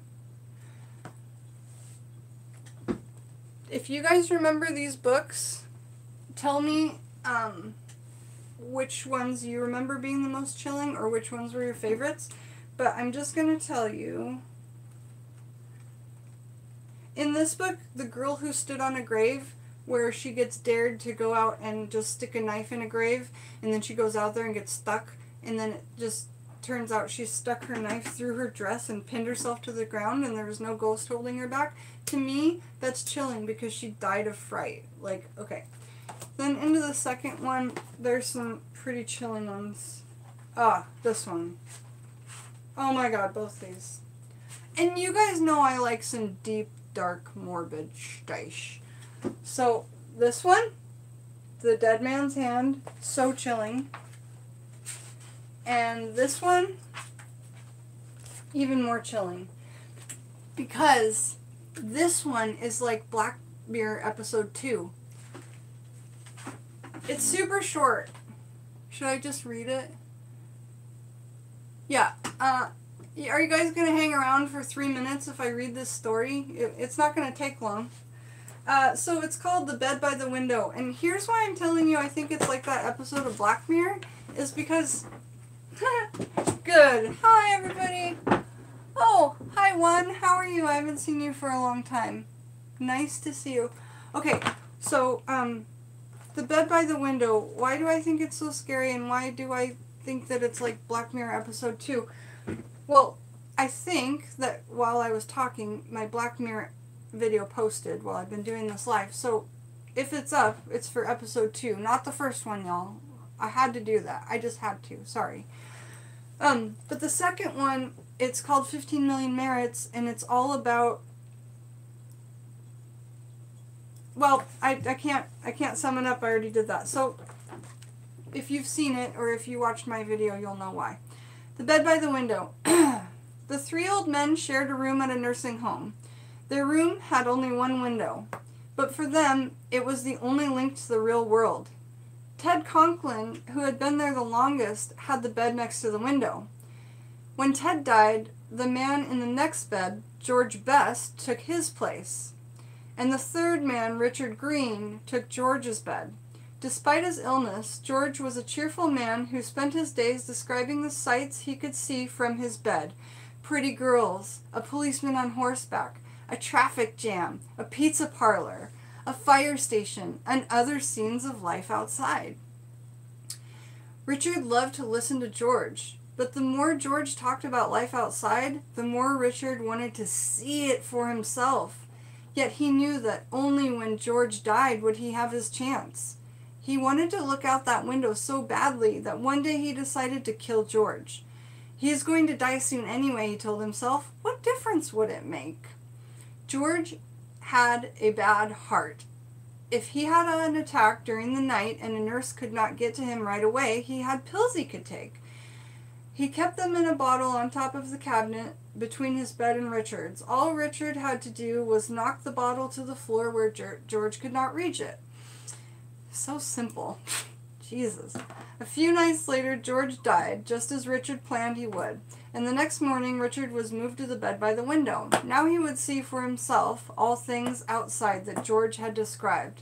If you guys remember these books, tell me which ones you remember being the most chilling or which ones were your favorites. But I'm just going to tell you. In this book, The Girl Who Stood on a Grave, where she gets dared to go out and just stick a knife in a grave, and then she goes out there and gets stuck, and then it just turns out she stuck her knife through her dress and pinned herself to the ground, and there was no ghost holding her back. To me, that's chilling because she died of fright. Like, okay. Then into the second one, there's some pretty chilling ones. Ah, this one. Oh my god, both these. And you guys know I like some deep, dark, morbid shtish. So, this one, The Dead Man's Hand, so chilling. And this one, even more chilling. Because this one is like Black Mirror episode 2. It's super short. Should I just read it? Yeah. Are you guys going to hang around for 3 minutes if I read this story? It's not going to take long. So it's called The Bed by the Window. And here's why I'm telling you I think it's like that episode of Black Mirror. Is because... Good. Hi, everybody. Oh, hi, Juan. How are you? I haven't seen you for a long time. Nice to see you. Okay, so, The Bed by the Window. Why do I think it's so scary, and why do I think that it's like Black Mirror episode 2? Well, I think that while I was talking, my Black Mirror video posted while I've been doing this live. So, if it's up, it's for episode 2. Not the first one, y'all. I had to do that. I just had to. Sorry. But the second one, it's called 15 Million Merits, and it's all about... Well, I can't sum it up. I already did that. So, if you've seen it, or if you watched my video, you'll know why. The Bed by the Window. The 3 old men shared a room at a nursing home. Their room had only one window, but for them, it was the only link to the real world. Ted Conklin, who had been there the longest, had the bed next to the window. When Ted died, the man in the next bed, George Best, took his place. And the third man, Richard Green, took George's bed. Despite his illness, George was a cheerful man who spent his days describing the sights he could see from his bed. Pretty girls, a policeman on horseback, a traffic jam, a pizza parlor, a fire station, and other scenes of life outside. Richard loved to listen to George, but the more George talked about life outside, the more Richard wanted to see it for himself. Yet he knew that only when George died would he have his chance. He wanted to look out that window so badly that one day he decided to kill George. He is going to die soon anyway, he told himself. What difference would it make? George had a bad heart. If he had an attack during the night and a nurse could not get to him right away, he had pills he could take. He kept them in a bottle on top of the cabinet between his bed and Richard's. All Richard had to do was knock the bottle to the floor where George could not reach it. So simple. Jesus. A few nights later, George died, just as Richard planned he would. And the next morning, Richard was moved to the bed by the window. Now he would see for himself all things outside that George had described.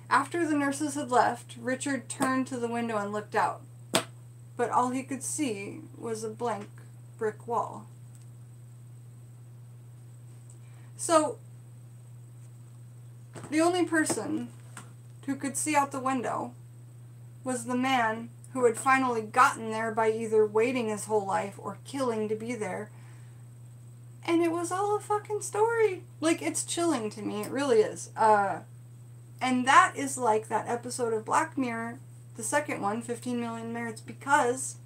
After the nurses had left, Richard turned to the window and looked out. But all he could see was a blank brick wall. So, the only person who could see out the window was the man who had finally gotten there by either waiting his whole life or killing to be there. And it was all a fucking story. Like, it's chilling to me. It really is. And that is like that episode of Black Mirror, the second one, 15 Million Merits, because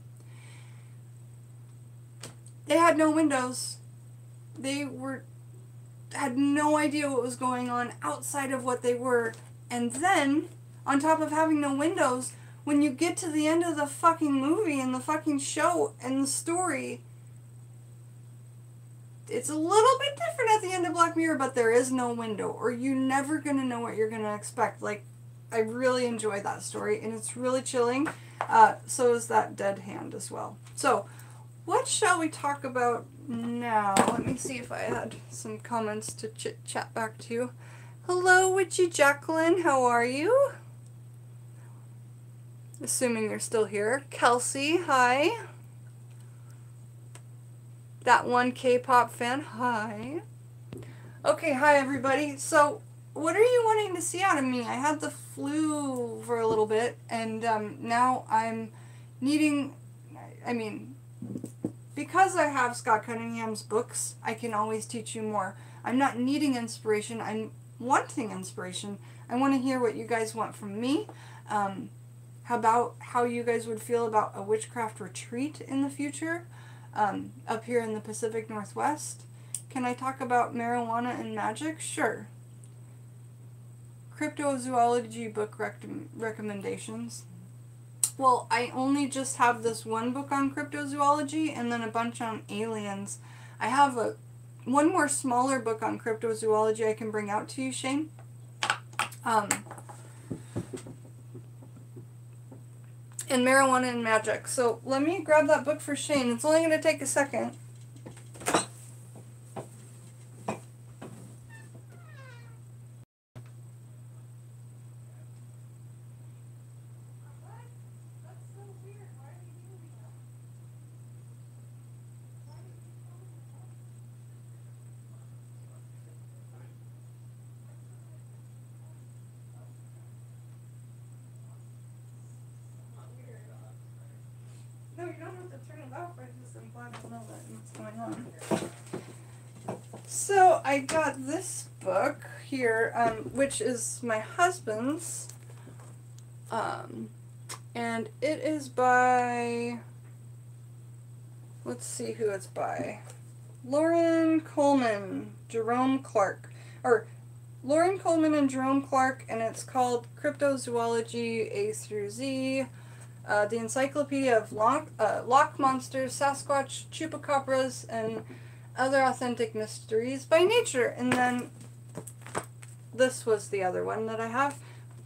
they had no windows. They had no idea what was going on outside of what they were. And then, on top of having no windows, when you get to the end of the fucking movie and the fucking show and the story, it's a little bit different at the end of Black Mirror, but there is no window, or you're never going to know what you're going to expect. Like, I really enjoy that story, and it's really chilling. So is that Dead Hand as well. So, what shall we talk about now? Let me see if I had some comments to chit-chat back to you. Hello, Witchy Jacqueline. How are you? Assuming you're still here. Kelsey, hi. That one K-pop fan, hi. Okay, hi everybody. So, what are you wanting to see out of me? I had the flu for a little bit, and now I'm needing, because I have Scott Cunningham's books, I can always teach you more. I'm not needing inspiration, I'm wanting inspiration. I want to hear what you guys want from me. How about how you guys would feel about a witchcraft retreat in the future, up here in the Pacific Northwest. Can I talk about marijuana and magic? Sure. Cryptozoology book recommendations. Well, I only just have this one book on cryptozoology and then a bunch on aliens. I have one more smaller book on cryptozoology I can bring out to you, Shane. And marijuana and magic. So let me grab that book for Shane. It's only going to take a second. No, you don't have to turn it off. I just am glad to know that what's going on. So I got this book here, which is my husband's, and it is by, let's see who it's by, Lauren Coleman, Jerome Clark, or Lauren Coleman and Jerome Clark, and it's called Cryptozoology A through Z. The Encyclopedia of Loch Monsters, Sasquatch, Chupacabras, and Other Authentic Mysteries by Nature. And then this was the other one that I have,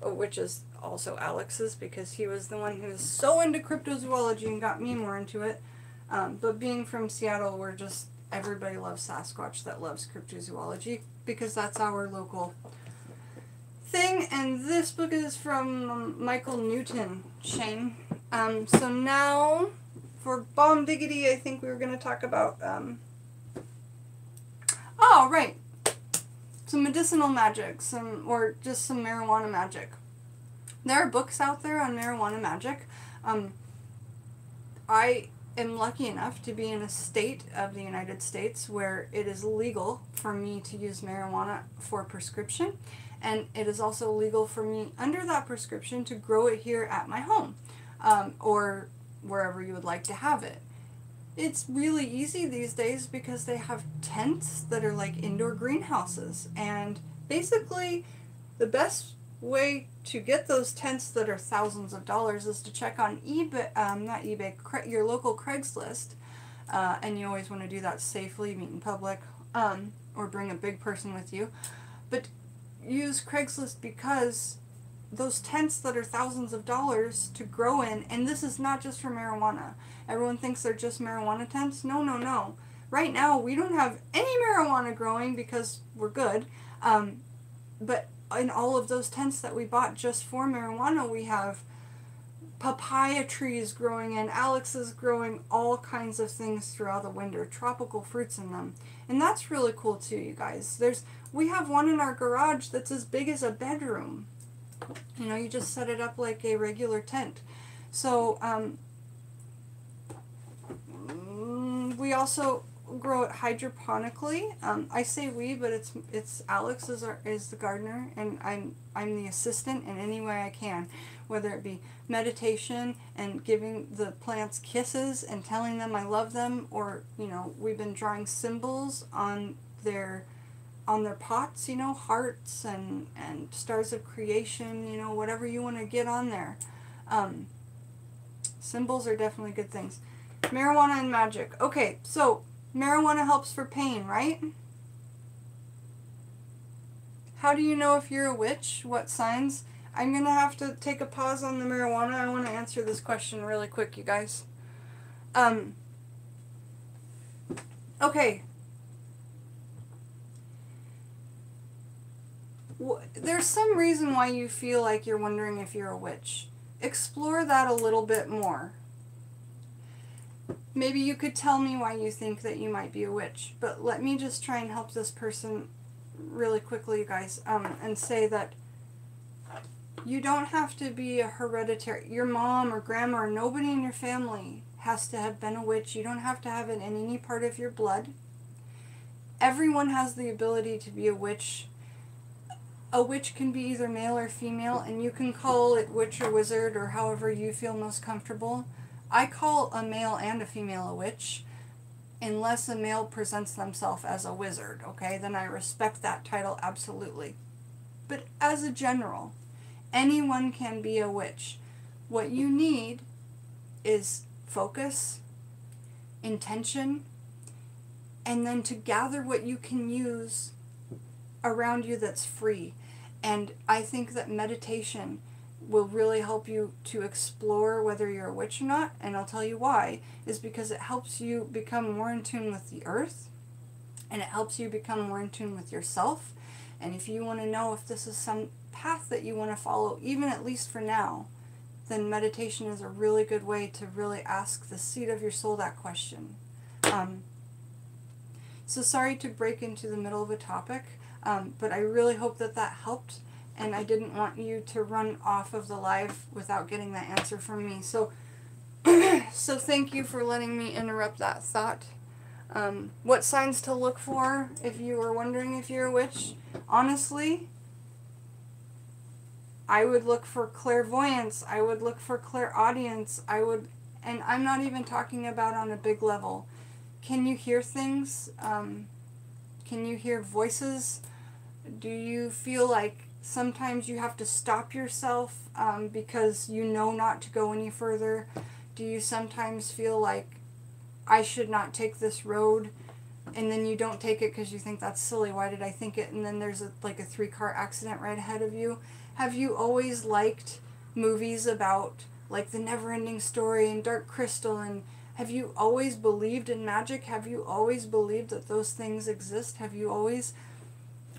which is also Alex's, because he was the one who was so into cryptozoology and got me more into it. But being from Seattle, we're just, everybody loves Sasquatch that loves cryptozoology, because that's our local thing. And this book is from Michael Newton, Shane. So now, for Bomb Diggity, I think we were going to talk about, oh, right, some medicinal magic, or just some marijuana magic. There are books out there on marijuana magic. I am lucky enough to be in a state of the United States where it is legal for me to use marijuana for prescription, and it is also legal for me under that prescription to grow it here at my home. Or wherever you would like to have it. It's really easy these days because they have tents that are like indoor greenhouses, and basically the best way to get those tents that are thousands of dollars is to check on eBay, not eBay, your local Craigslist, and you always want to do that safely, meet in public, or bring a big person with you, but use Craigslist because those tents that are thousands of dollars to grow in, and this is not just for marijuana. Everyone thinks they're just marijuana tents. No, no, no. Right now, we don't have any marijuana growing because we're good. But in all of those tents that we bought just for marijuana, we have papaya trees growing in. Alex is growing all kinds of things throughout the winter, tropical fruits in them. And that's really cool too, you guys. We have one in our garage that's as big as a bedroom. You know, you just set it up like a regular tent. So, we also grow it hydroponically. I say we, but it's Alex is the gardener, and I'm the assistant in any way I can, whether it be meditation and giving the plants kisses and telling them I love them, or, you know, we've been drawing symbols on their on their pots, you know, hearts and stars of creation, you know, whatever you want to get on there. Symbols are definitely good things. Marijuana and magic. Okay, so marijuana helps for pain, right? How do you know if you're a witch? What signs? I'm going to have to take a pause on the marijuana. I want to answer this question really quick, you guys. Okay. There's some reason why you feel like you're wondering if you're a witch. Explore that a little bit more. Maybe you could tell me why you think that you might be a witch, but let me just try and help this person really quickly, you guys, and say that you don't have to be a hereditary, your mom or grandma or nobody in your family has to have been a witch. You don't have to have it in any part of your blood. Everyone has the ability to be a witch. A witch can be either male or female, and you can call it witch or wizard or however you feel most comfortable. I call a male and a female a witch, unless a male presents themselves as a wizard, okay? Then I respect that title absolutely. But as a general, anyone can be a witch. What you need is focus, intention, and then to gather what you can use around you that's free. And I think that meditation will really help you to explore whether you're a witch or not, and I'll tell you why, is because it helps you become more in tune with the earth, and it helps you become more in tune with yourself. And if you want to know if this is some path that you want to follow, even at least for now, then meditation is a really good way to really ask the seat of your soul that question. So sorry to break into the middle of a topic, but I really hope that that helped, and I didn't want you to run off of the live without getting that answer from me. So, so thank you for letting me interrupt that thought. What signs to look for if you were wondering if you're a witch? Honestly, I would look for clairvoyance. I would look for clairaudience. And I'm not even talking about on a big level. Can you hear things? Can you hear voices? Do you feel like sometimes you have to stop yourself because you know not to go any further? Do you sometimes feel like I should not take this road, and then you don't take it because you think that's silly, why did I think it, and then there's like a 3-car accident right ahead of you? Have you always liked movies about like The Never-Ending Story and Dark Crystal, and have you always believed in magic? Have you always believed that those things exist? Have you always,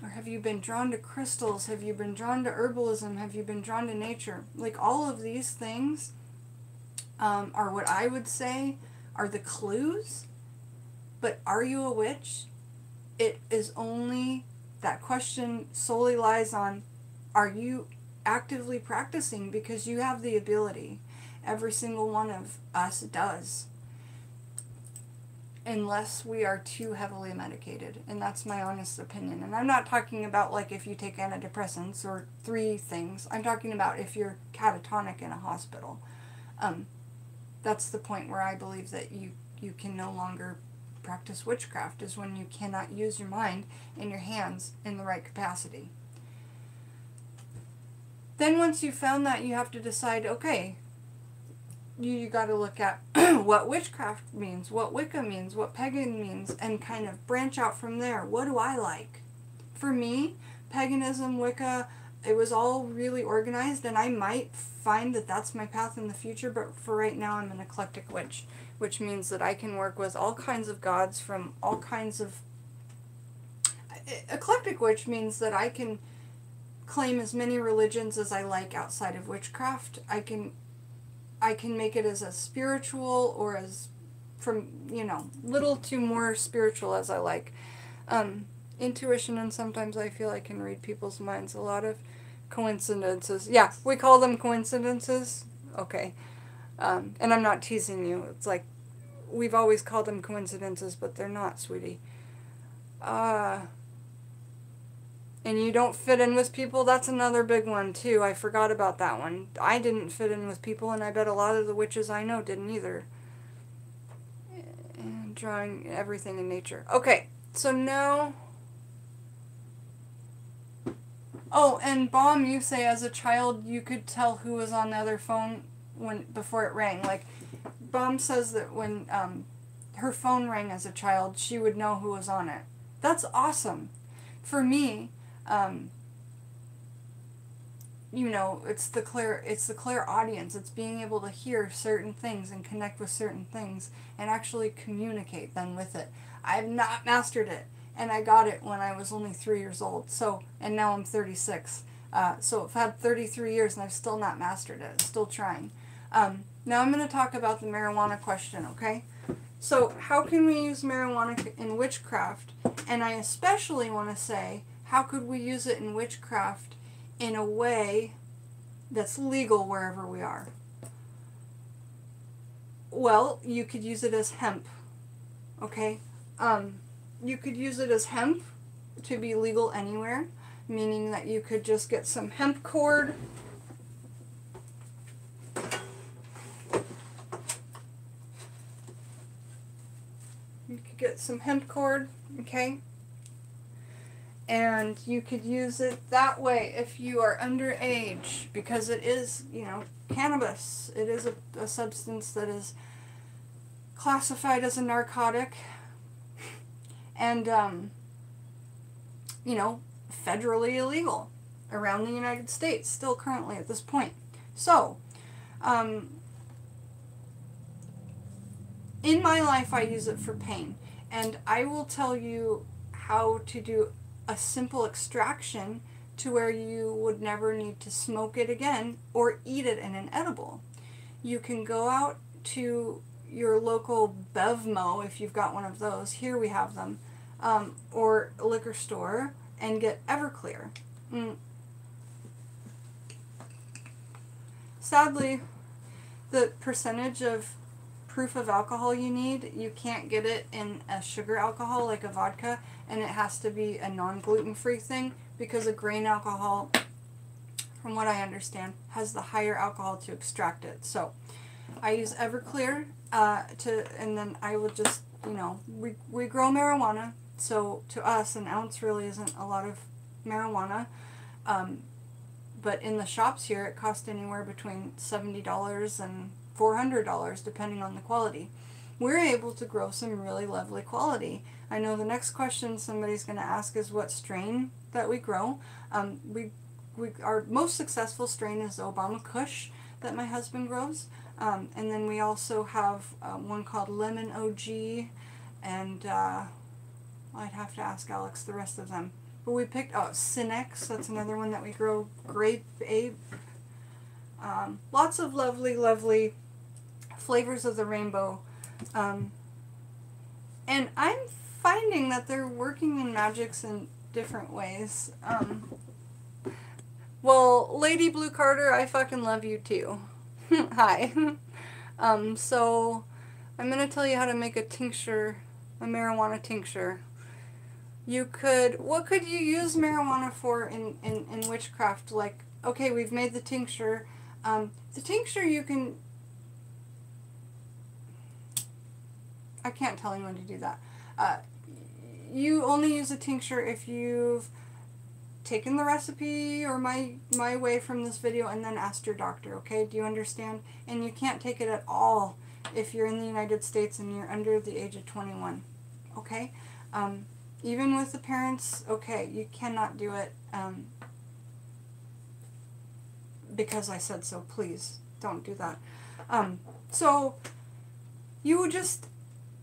or have you been drawn to crystals? Have you been drawn to herbalism? Have you been drawn to nature? Like all of these things are what I would say are the clues. But are you a witch? It is only, that question solely lies on, are you actively practicing? Because you have the ability. Every single one of us does. Unless we are too heavily medicated. And that's my honest opinion. And I'm not talking about like if you take antidepressants or 3 things. I'm talking about if you're catatonic in a hospital. That's the point where I believe that you can no longer practice witchcraft, is when you cannot use your mind and your hands in the right capacity. Then once you've found that, you have to decide, okay, you got to look at what witchcraft means, what Wicca means, what pagan means, and kind of branch out from there. What do I like? For me, paganism, Wicca, it was all really organized, and I might find that that's my path in the future, but for right now I'm an eclectic witch, which means that I can work with all kinds of gods from all kinds of... Eclectic witch means that I can claim as many religions as I like outside of witchcraft. I can make it as a spiritual or as from, little to more spiritual as I like. Intuition, and sometimes I feel I can read people's minds. A lot of coincidences. Yeah, we call them coincidences. Okay. And I'm not teasing you. It's like, we've always called them coincidences, but they're not, sweetie. And you don't fit in with people, that's another big one, too. I forgot about that one. I didn't fit in with people, and I bet a lot of the witches I know didn't either. And drawing everything in nature. Okay, so now Oh, and Bomb, you say as a child you could tell who was on the other phone before it rang. Like, Bomb says that when her phone rang as a child, she would know who was on it. That's awesome. For me, you know, it's the clear audience. It's being able to hear certain things and connect with certain things and actually communicate then with it. I have not mastered it, and I got it when I was only 3 years old. So, and now I'm 36. So I've had 33 years and I've still not mastered it. Still trying. Now I'm going to talk about the marijuana question, okay? So how can we use marijuana in witchcraft? And I especially want to say, how could we use it in witchcraft in a way that's legal wherever we are? Well, you could use it as hemp, okay? You could use it as hemp to be legal anywhere, meaning that you could just get some hemp cord. You could get some hemp cord, okay? And you could use it that way if you are underage, because it is, you know, cannabis. It is a substance that is classified as a narcotic and, you know, federally illegal around the United States, still currently at this point. So, in my life I use it for pain, and I will tell you how to do a simple extraction to where you would never need to smoke it again or eat it in an edible. You can go out to your local Bevmo, if you've got one of those, here we have them, or a liquor store, and get Everclear. Sadly, the percentage of proof of alcohol you need, you can't get it in a sugar alcohol like a vodka, and it has to be a non-gluten-free thing, because a grain alcohol, from what I understand, has the higher alcohol to extract it. So I use Everclear and then I will just, you know, we grow marijuana, so to us an ounce really isn't a lot of marijuana, but in the shops here it costs anywhere between $70 and $400 depending on the quality. We're able to grow some really lovely quality. I know the next question somebody's going to ask is what strain that we grow. Our most successful strain is Obama Kush that my husband grows, and then we also have one called Lemon OG, and I'd have to ask Alex the rest of them. But we picked Cinex, that's another one that we grow. Grape Ape. Lots of lovely, lovely flavors of the rainbow. And I'm finding that they're working in magics in different ways. Well, Lady Blue Carter, I fucking love you too. Hi. So I'm going to tell you how to make a tincture, a marijuana tincture. What could you use marijuana for in witchcraft? Like, okay, we've made the tincture. The tincture you can... I can't tell anyone to do that. You only use a tincture if you've taken the recipe or my way from this video and then asked your doctor, okay? Do you understand? And you can't take it at all if you're in the United States and you're under the age of 21, okay? Even with the parents, okay, you cannot do it because I said so. Please don't do that. So you would just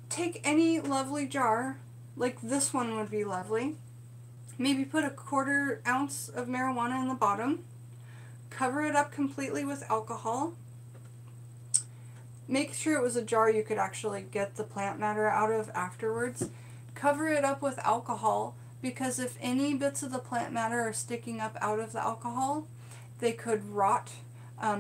take any lovely jar, like this one would be lovely, maybe put a 1/4 ounce of marijuana in the bottom, cover it up completely with alcohol, make sure it was a jar you could actually get the plant matter out of afterwards, cover it up with alcohol, because if any bits of the plant matter are sticking up out of the alcohol, they could rot.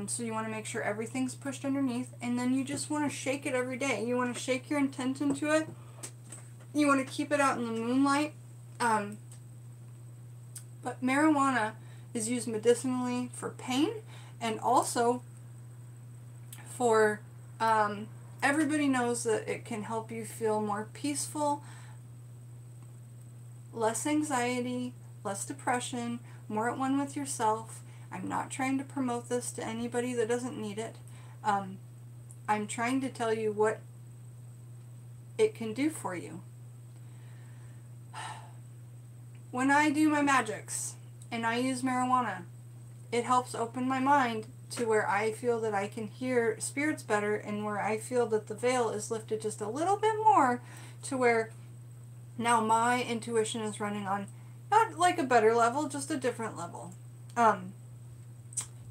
So you want to make sure everything's pushed underneath, and then you just want to shake it every day. You want to shake your intent into it. You want to keep it out in the moonlight. But marijuana is used medicinally for pain, and also for, everybody knows that it can help you feel more peaceful, less anxiety, less depression, more at one with yourself. I'm not trying to promote this to anybody that doesn't need it. I'm trying to tell you what it can do for you. When I do my magics and I use marijuana, it helps open my mind to where I feel that I can hear spirits better, and where I feel that the veil is lifted just a little bit more, to where now my intuition is running on not like a better level, just a different level.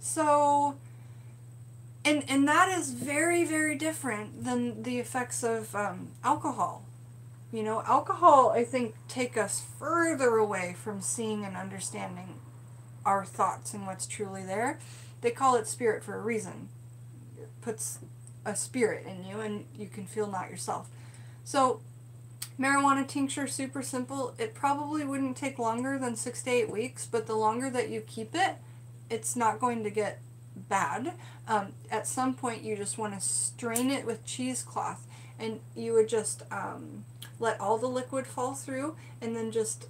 So, and that is very, very different than the effects of alcohol. You know, alcohol, I think, take us further away from seeing and understanding our thoughts and what's truly there. They call it spirit for a reason. It puts a spirit in you and you can feel not yourself. So, marijuana tincture, super simple. It probably wouldn't take longer than 6 to 8 weeks, but the longer that you keep it, it's not going to get bad. At some point, you just want to strain it with cheesecloth, and you would just let all the liquid fall through, and then just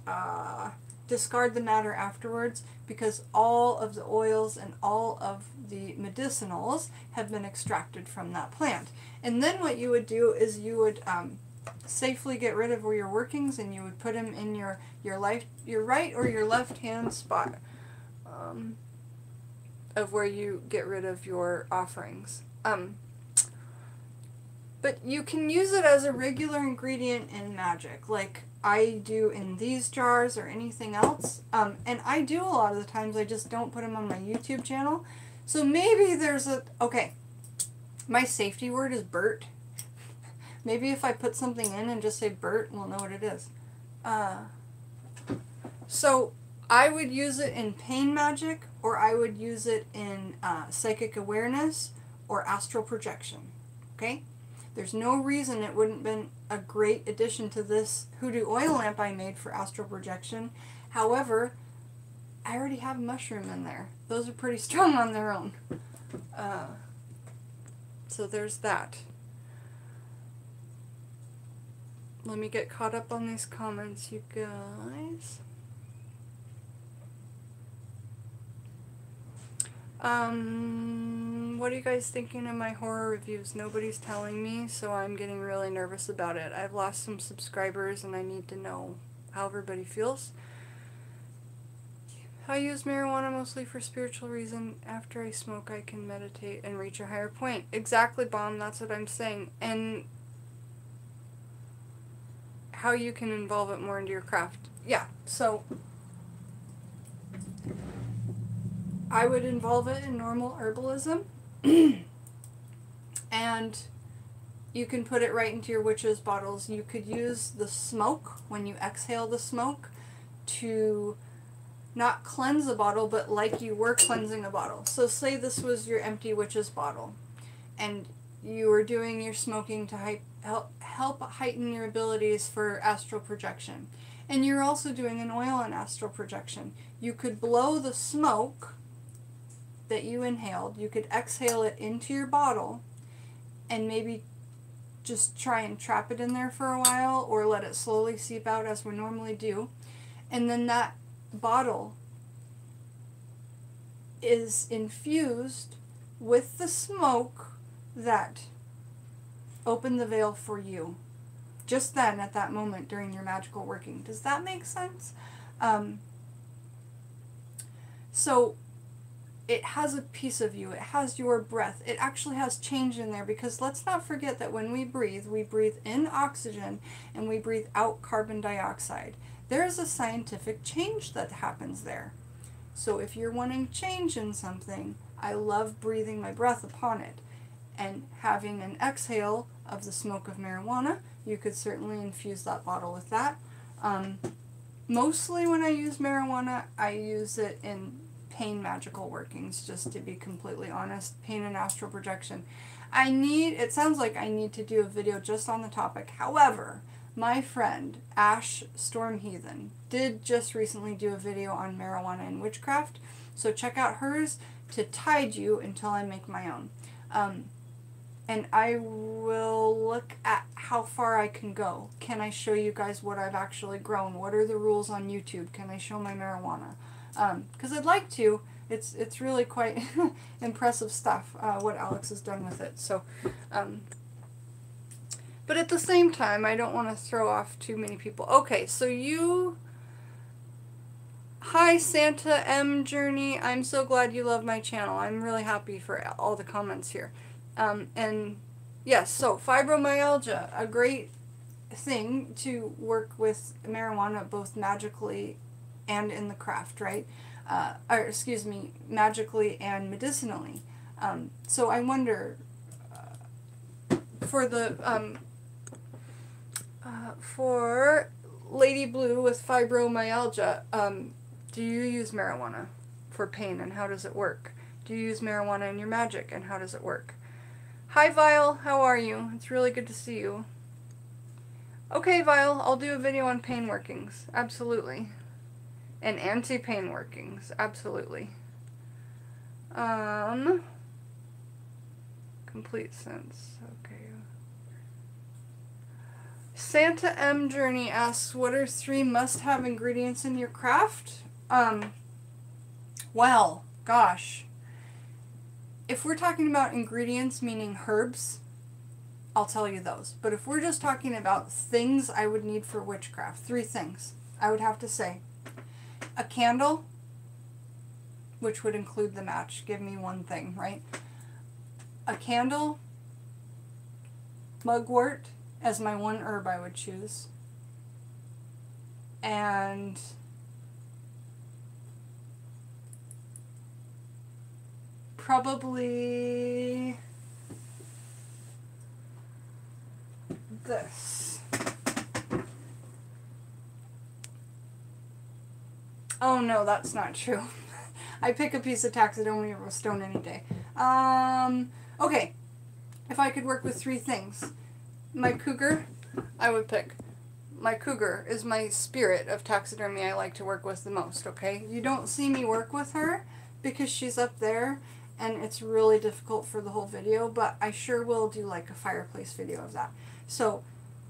discard the matter afterwards, because all of the oils and all of the medicinals have been extracted from that plant. And then what you would do is you would safely get rid of your workings, and you would put them in your right or your left hand spot of where you get rid of your offerings. But you can use it as a regular ingredient in magic, like I do in these jars or anything else. And I do a lot of the times, I just don't put them on my YouTube channel. So maybe there's okay, my safety word is Bert. Maybe if I put something in and just say Bert, we'll know what it is. So I would use it in pain magic, or I would use it in psychic awareness or astral projection. Okay? There's no reason it wouldn't have been a great addition to this hoodoo oil lamp I made for astral projection. However, I already have mushroom in there. Those are pretty strong on their own. So there's that. Let me get caught up on these comments, you guys. What are you guys thinking of my horror reviews? Nobody's telling me, so I'm getting really nervous about it. I've lost some subscribers and I need to know how everybody feels. I use marijuana mostly for spiritual reason. After I smoke, I can meditate and reach a higher point. Exactly, Bomb, that's what I'm saying. And how you can involve it more into your craft. Yeah, so I would involve it in normal herbalism, and you can put it right into your witch's bottles. You could use the smoke, when you exhale the smoke, to not cleanse a bottle, but like you were cleansing a bottle. So say this was your empty witch's bottle, and you were doing your smoking to help heighten your abilities for astral projection. And you're also doing an oil on astral projection. You could blow the smoke that you inhaled, you could exhale it into your bottle, and maybe just try and trap it in there for a while, or let it slowly seep out as we normally do. And then that bottle is infused with the smoke that opened the veil for you. Just then, at that moment, during your magical working. Does that make sense? So it has a piece of you. It has your breath. It actually has change in there, because let's not forget that when we breathe in oxygen and we breathe out carbon dioxide. There's a scientific change that happens there. So if you're wanting change in something, I love breathing my breath upon it. And having an exhale of the smoke of marijuana, you could certainly infuse that bottle with that. Mostly when I use marijuana, I use it in pain magical workings, just to be completely honest. Pain and astral projection. It sounds like I need to do a video just on the topic. However, my friend, Ash Stormheathen, did just recently do a video on marijuana and witchcraft. So check out hers to tide you until I make my own. And I will look at how far I can go. Can I show you guys what I've actually grown? What are the rules on YouTube? Can I show my marijuana? because I'd like to. It's really quite impressive stuff, what Alex has done with it. So, but at the same time, I don't want to throw off too many people. Okay, so you... Hi, Santa M. Journey. I'm so glad you love my channel. I'm really happy for all the comments here. And yes, so fibromyalgia, a great thing to work with marijuana both magically and in the craft, right? Or excuse me, magically and medicinally. So I wonder, for Lady Blue with fibromyalgia, do you use marijuana for pain, and how does it work? Do you use marijuana in your magic, and how does it work? Hi, Vile. How are you? It's really good to see you. Okay, Vile. I'll do a video on pain workings. Absolutely. And anti-pain workings. Absolutely. Complete sense. Okay. Santa M. Journey asks, what are 3 must-have ingredients in your craft? Well, gosh. If we're talking about ingredients, meaning herbs, I'll tell you those. But if we're just talking about things I would need for witchcraft, 3 things I would have to say. A candle, which would include the match. Give me one thing, right? A candle, mugwort as my one herb I would choose, and probably this. Oh no, that's not true. I pick a piece of taxidermy or a stone any day. Okay. If I could work with 3 things. My cougar, I would pick. My cougar is my spirit of taxidermy I like to work with the most, okay? You don't see me work with her because she's up there and it's really difficult for the whole video, but I sure will do like a fireplace video of that. So,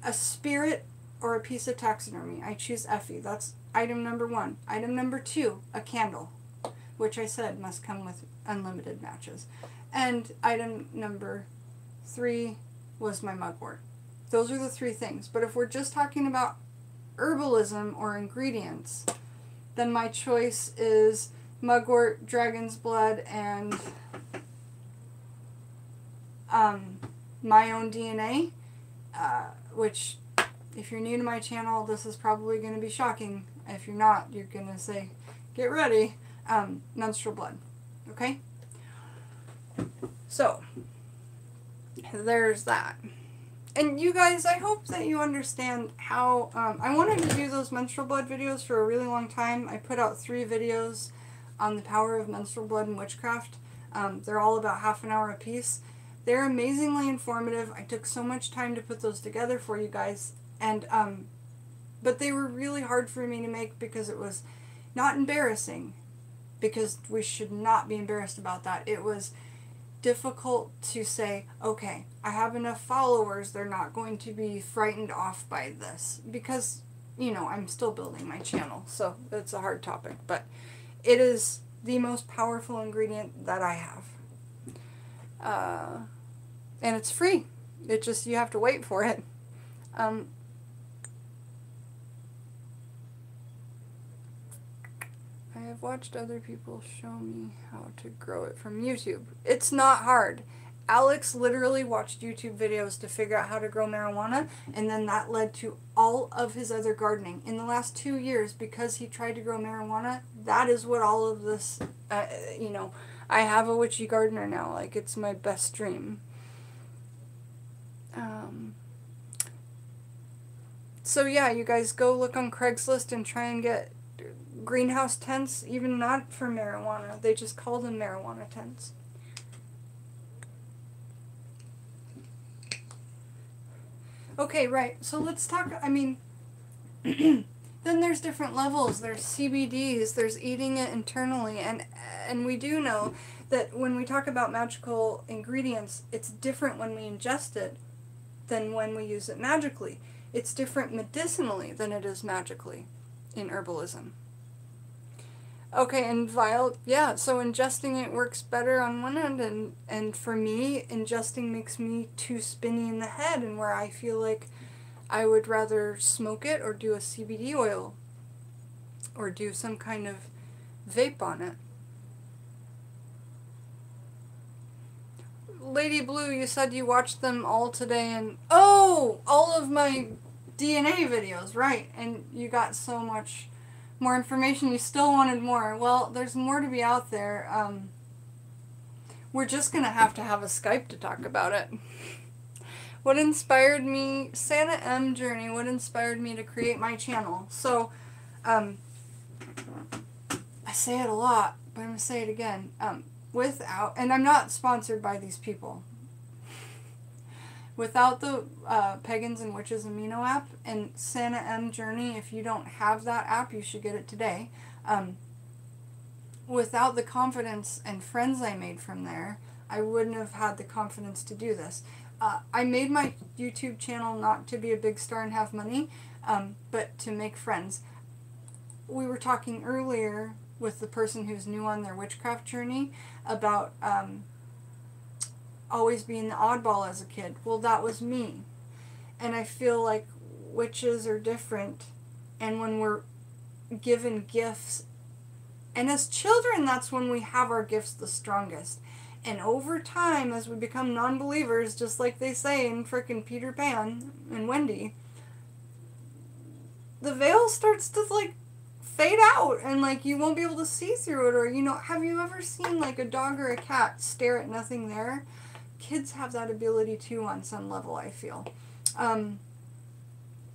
a spirit or a piece of taxidermy. I choose Effie. That's item number 1. Item number 2, a candle, which I said must come with unlimited matches. And item number 3 was my mugwort. Those are the 3 things. But if we're just talking about herbalism or ingredients, then my choice is mugwort, dragon's blood, and my own DNA, which, if you're new to my channel, this is probably going to be shocking. If you're not, you're going to say, get ready. Menstrual blood. Okay? So, there's that. And you guys, I hope that you understand how, I wanted to do those menstrual blood videos for a really long time. I put out 3 videos on the power of menstrual blood and witchcraft. They're all about half an hour apiece. They're amazingly informative. I took so much time to put those together for you guys. And, but they were really hard for me to make because it was not embarrassing. Because we should not be embarrassed about that. It was difficult to say, okay, I have enough followers, they're not going to be frightened off by this. Because, you know, I'm still building my channel, so it's a hard topic. But it is the most powerful ingredient that I have. And it's free. It just, you have to wait for it. I have watched other people show me how to grow it from YouTube. It's not hard. Alex literally watched YouTube videos to figure out how to grow marijuana, and then that led to all of his other gardening. In the last 2 years, because he tried to grow marijuana, that is what all of this, you know, I have a witchy gardener now. Like, it's my best dream. So yeah, you guys go look on Craigslist and try and get greenhouse tents, even not for marijuana. They just call them marijuana tents. Okay, right. So let's talk, I mean, then there's different levels. There's CBDs, there's eating it internally, and we do know that when we talk about magical ingredients, it's different when we ingest it than when we use it magically. It's different medicinally than it is magically in herbalism. Okay, and vile, yeah, so ingesting it works better on one end, and for me, ingesting makes me too spinny in the head, and where I feel like I would rather smoke it or do a CBD oil or do some kind of vape on it. Lady Blue, you said you watched them all today, and oh, all of my DNA videos, right, and you got so much more information, you still wanted more. Well, there's more to be out there. We're just going to have a Skype to talk about it. What inspired me, Santa M Journey, what inspired me to create my channel? So, I say it a lot, but I'm going to say it again. Without, and I'm not sponsored by these people, without the Pagans and Witches Amino app and Santa M Journey, if you don't have that app, you should get it today. Without the confidence and friends I made from there, I wouldn't have had the confidence to do this. I made my YouTube channel not to be a big star and have money, but to make friends. We were talking earlier with the person who's new on their witchcraft journey about always being the oddball as a kid. Well, that was me. And I feel like witches are different. And when we're given gifts, and as children, that's when we have our gifts the strongest. And over time, as we become non-believers, just like they say in frickin' Peter Pan and Wendy, the veil starts to, like, fade out, and, like, you won't be able to see through it. Or, you know, have you ever seen, like, a dog or a cat stare at nothing there? Kids have that ability, too, on some level, I feel.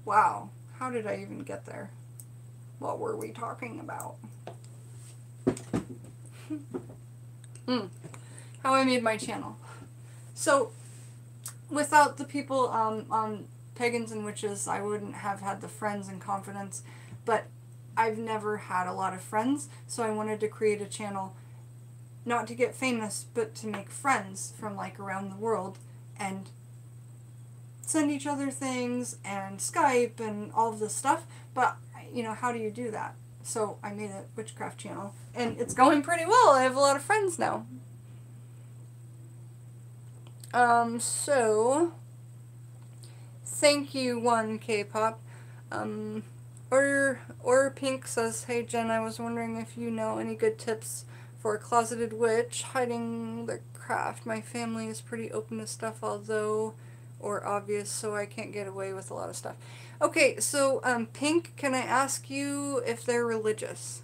Wow. How did I even get there? What were we talking about? How I made my channel. So, without the people on Pagans and Witches, I wouldn't have had the friends and confidence, but I've never had a lot of friends, so I wanted to create a channel not to get famous, but to make friends from, like, around the world, and send each other things, and Skype, and all of this stuff, but, you know, how do you do that? So I made a witchcraft channel, and it's going pretty well. I have a lot of friends now. So, thank you, 1K-pop. Or Pink says, hey Jen, I was wondering if you know any good tips for a closeted witch hiding the craft. My family is pretty open to stuff, although, or obvious, so I can't get away with a lot of stuff. Okay, so, Pink, can I ask you if they're religious?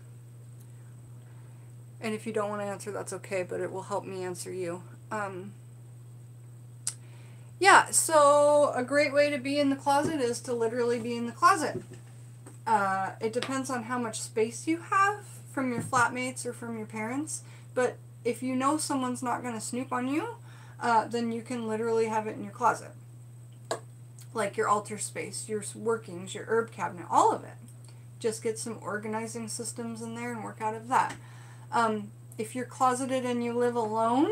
And if you don't want to answer, that's okay, but it will help me answer you. Yeah, so a great way to be in the closet is to literally be in the closet. It depends on how much space you have from your flatmates or from your parents, but if you know someone's not going to snoop on you, then you can literally have it in your closet. Like your altar space, your workings, your herb cabinet, all of it. Just get some organizing systems in there and work out of that. If you're closeted and you live alone,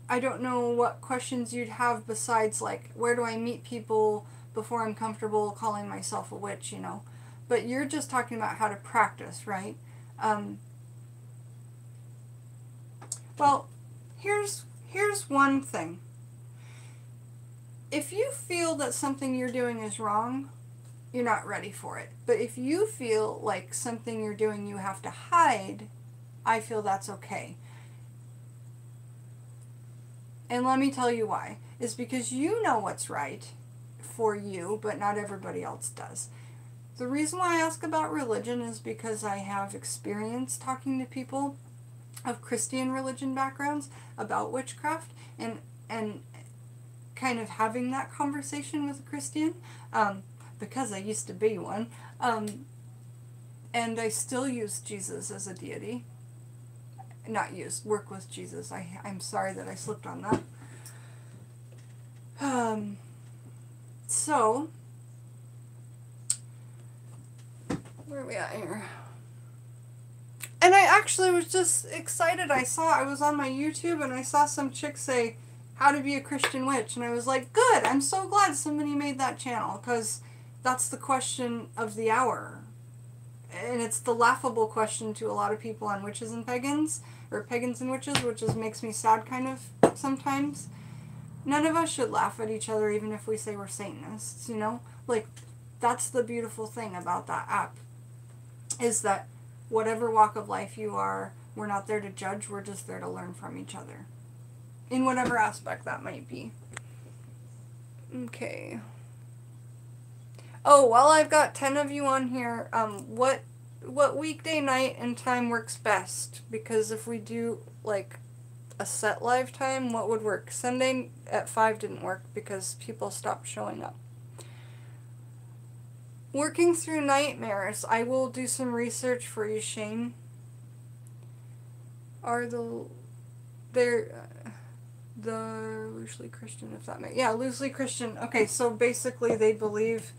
I don't know what questions you'd have besides, like, where do I meet people before I'm comfortable calling myself a witch, you know. But you're just talking about how to practice, right? Well, here's one thing. If you feel that something you're doing is wrong, you're not ready for it. But if you feel like something you're doing you have to hide, I feel that's okay. And let me tell you why. It's because you know what's right for you, but not everybody else does. The reason why I ask about religion is because I have experience talking to people of Christian religion backgrounds about witchcraft, and kind of having that conversation with a Christian, because I used to be one, and I still use Jesus as a deity. Not use, work with Jesus. I'm sorry that I slipped on that. So, where are we at here? And I actually was just excited. I was on my YouTube and I saw some chick say, how to be a Christian witch. And I was like, good, I'm so glad somebody made that channel, because that's the question of the hour. and it's the laughable question to a lot of people on witches and pagans, or pagans and witches, which just makes me sad kind of sometimes. None of us should laugh at each other even if we say we're Satanists, you know? Like, that's the beautiful thing about that app, is that whatever walk of life you are, we're not there to judge, we're just there to learn from each other. In whatever aspect that might be. Okay. Oh, while I've got 10 of you on here, what weekday night and time works best? Because if we do, like, a set live time, what would work? Sunday at 5 didn't work because people stopped showing up. Working through nightmares. I will do some research for you, Shane. Are they're loosely Christian, if that makes... Yeah, loosely Christian. Okay, so basically they believe...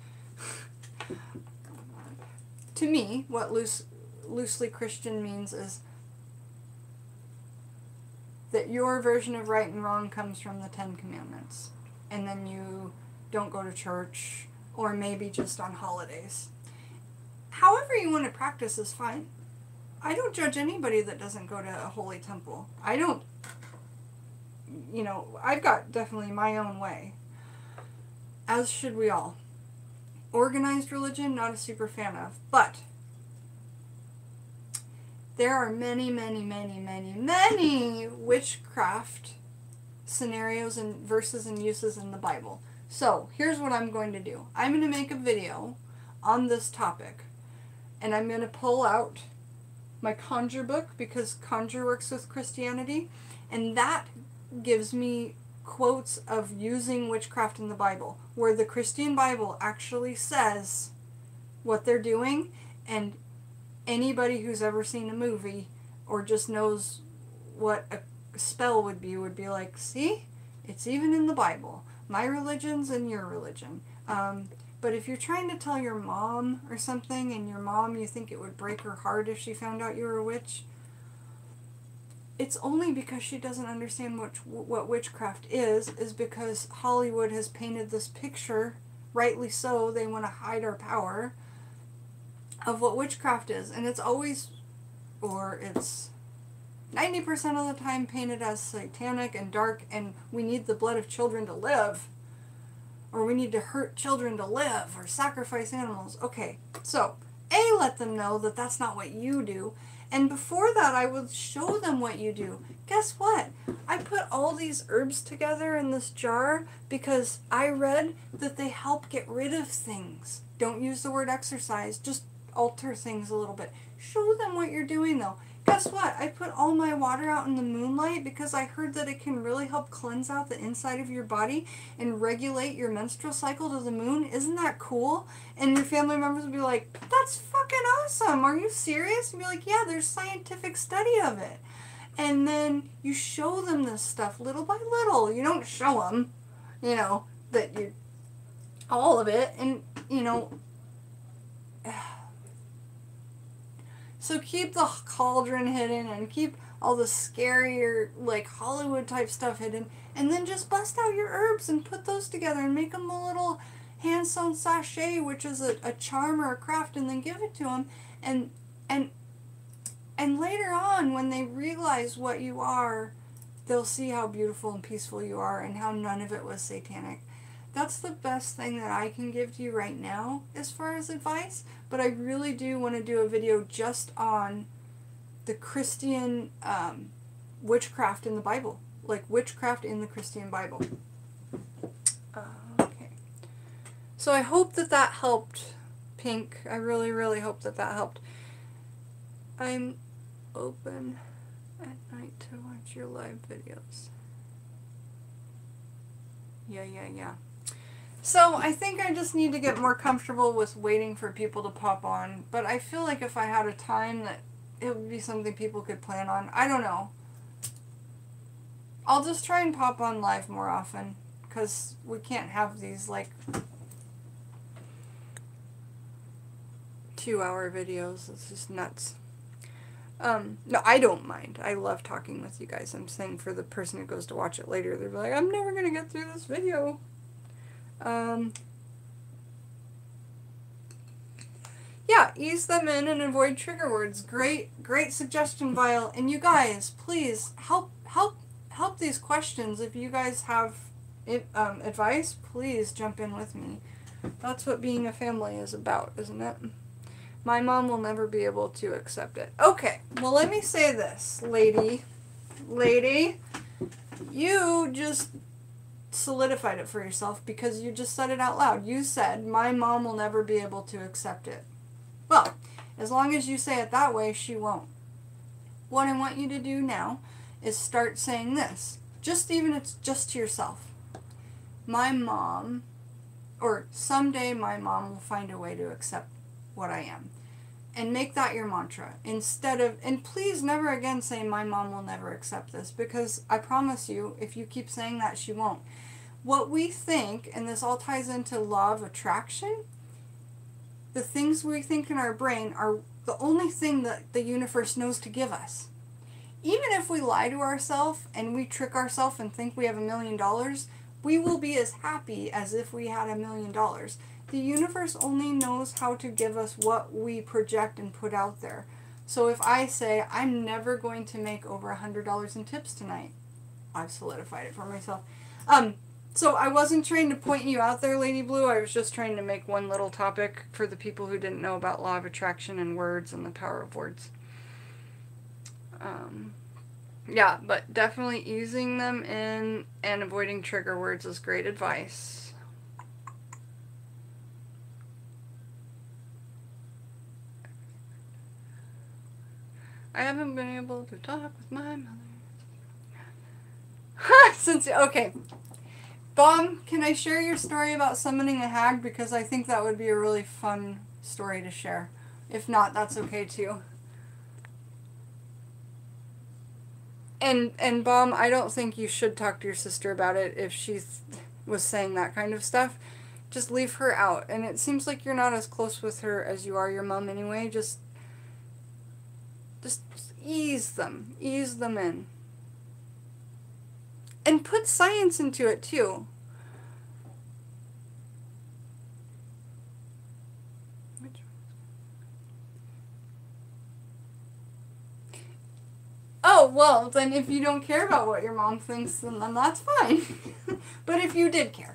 To me, what loosely Christian means is that your version of right and wrong comes from the 10 Commandments. And then you don't go to church, or maybe just on holidays. However you want to practice is fine. I don't judge anybody that doesn't go to a holy temple. I don't, you know, I've got definitely my own way. As should we all. Organized religion, not a super fan of. But there are many, many, many, many, many witchcraft scenarios and verses and uses in the Bible. So, here's what I'm going to do. I'm going to make a video on this topic. And I'm going to pull out my conjure book, because conjure works with Christianity. And that gives me quotes of using witchcraft in the Bible, where the Christian Bible actually says what they're doing, and anybody who's ever seen a movie or just knows what a spell would be like, see, it's even in the Bible. My religion's in your religion. But if you're trying to tell your mom or something, and your mom, you think it would break her heart if she found out you were a witch, it's only because she doesn't understand what witchcraft is because Hollywood has painted this picture, rightly so, they want to hide our power, of what witchcraft is. And it's always, or it's 90% of the time painted as satanic and dark, and we need the blood of children to live, or we need to hurt children to live, or sacrifice animals. Okay, so, A, let them know that that's not what you do. And before that, I would show them what you do. Guess what? I put all these herbs together in this jar because I read that they help get rid of things. Don't use the word exercise, just alter things a little bit. Show them what you're doing, though. Guess what? I put all my water out in the moonlight because I heard that it can really help cleanse out the inside of your body and regulate your menstrual cycle to the moon. Isn't that cool? And your family members would be like, that's fucking awesome. Are you serious? And be like, yeah, there's scientific study of it. And then you show them this stuff little by little. You don't show them, you know, that you all of it. And, you know, so keep the cauldron hidden and keep all the scarier, like, Hollywood type stuff hidden. And then just bust out your herbs and put those together and make them a little hand-sewn sachet, which is a charm or a craft, and then give it to them. And later on, when they realize what you are, they'll see how beautiful and peaceful you are and how none of it was satanic. That's the best thing that I can give to you right now as far as advice, but I really do want to do a video just on the Christian witchcraft in the Bible, like witchcraft in the Christian Bible. Okay. So I hope that that helped, Pink. I really, really hope that that helped. I'm open at night to watch your live videos. Yeah. So I think I just need to get more comfortable with waiting for people to pop on. But I feel like if I had a time that it would be something people could plan on. I don't know. I'll just try and pop on live more often. Because we can't have these like 2-hour videos. It's just nuts. No, I don't mind. I love talking with you guys. I'm saying for the person who goes to watch it later, they're like, I'm never going to get through this video. yeah, ease them in and avoid trigger words. Great suggestion, Vile. And you guys, please help these questions. If you guys have advice, please jump in with me. That's what being a family is about, isn't it? My mom will never be able to accept it. Okay, well, let me say this, lady, you just solidified it for yourself because you just said it out loud. You said, my mom will never be able to accept it. Well, as long as you say it that way, she won't. What I want you to do now is start saying this. It's just to yourself. My mom, or someday my mom will find a way to accept what I am. And make that your mantra. Instead of, and please never again say, my mom will never accept this, because I promise you, if you keep saying that, she won't. What we think, and this all ties into law of attraction, the things we think in our brain are the only thing that the universe knows to give us. Even if we lie to ourselves and we trick ourselves and think we have $1 million, we will be as happy as if we had $1 million. The universe only knows how to give us what we project and put out there. So if I say, I'm never going to make over $100 in tips tonight, I've solidified it for myself. So I wasn't trying to point you out there, Lady Blue. I was just trying to make one little topic for the people who didn't know about law of attraction and words and the power of words. Yeah, but definitely easing them in and avoiding trigger words is great advice. I haven't been able to talk with my mother. Okay. Bomb, can I share your story about summoning a hag? Because I think that would be a really fun story to share. If not, that's okay too. And Bomb, I don't think you should talk to your sister about it if she was saying that kind of stuff. Just leave her out. And it seems like you're not as close with her as you are your mom anyway. Just ease them. Ease them in. And put science into it too. Oh, well, then if you don't care about what your mom thinks, then that's fine. But if you did care.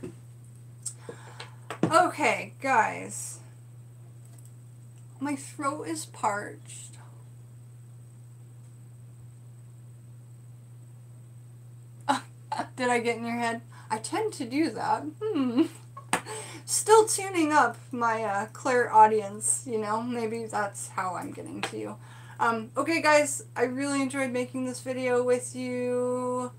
Okay, guys. My throat is parched. Did I get in your head? I tend to do that. Still tuning up my Claire audience, you know? Maybe that's how I'm getting to you. Okay, guys, I really enjoyed making this video with you.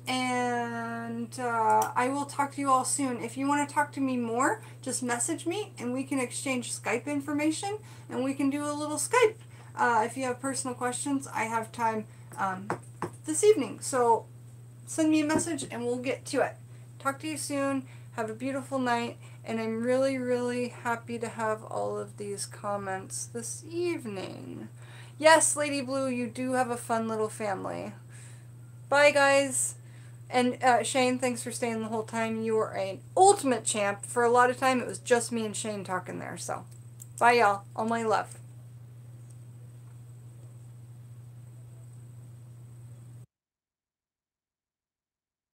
And I will talk to you all soon. If you want to talk to me more, just message me and we can exchange Skype information and we can do a little Skype. If you have personal questions, I have time this evening. So send me a message and we'll get to it. Talk to you soon. Have a beautiful night. And I'm really, really happy to have all of these comments this evening. Yes, Lady Blue, you do have a fun little family. Bye, guys. And Shane, thanks for staying the whole time. You were an ultimate champ. For a lot of time, it was just me and Shane talking there. So, bye, y'all. All my love.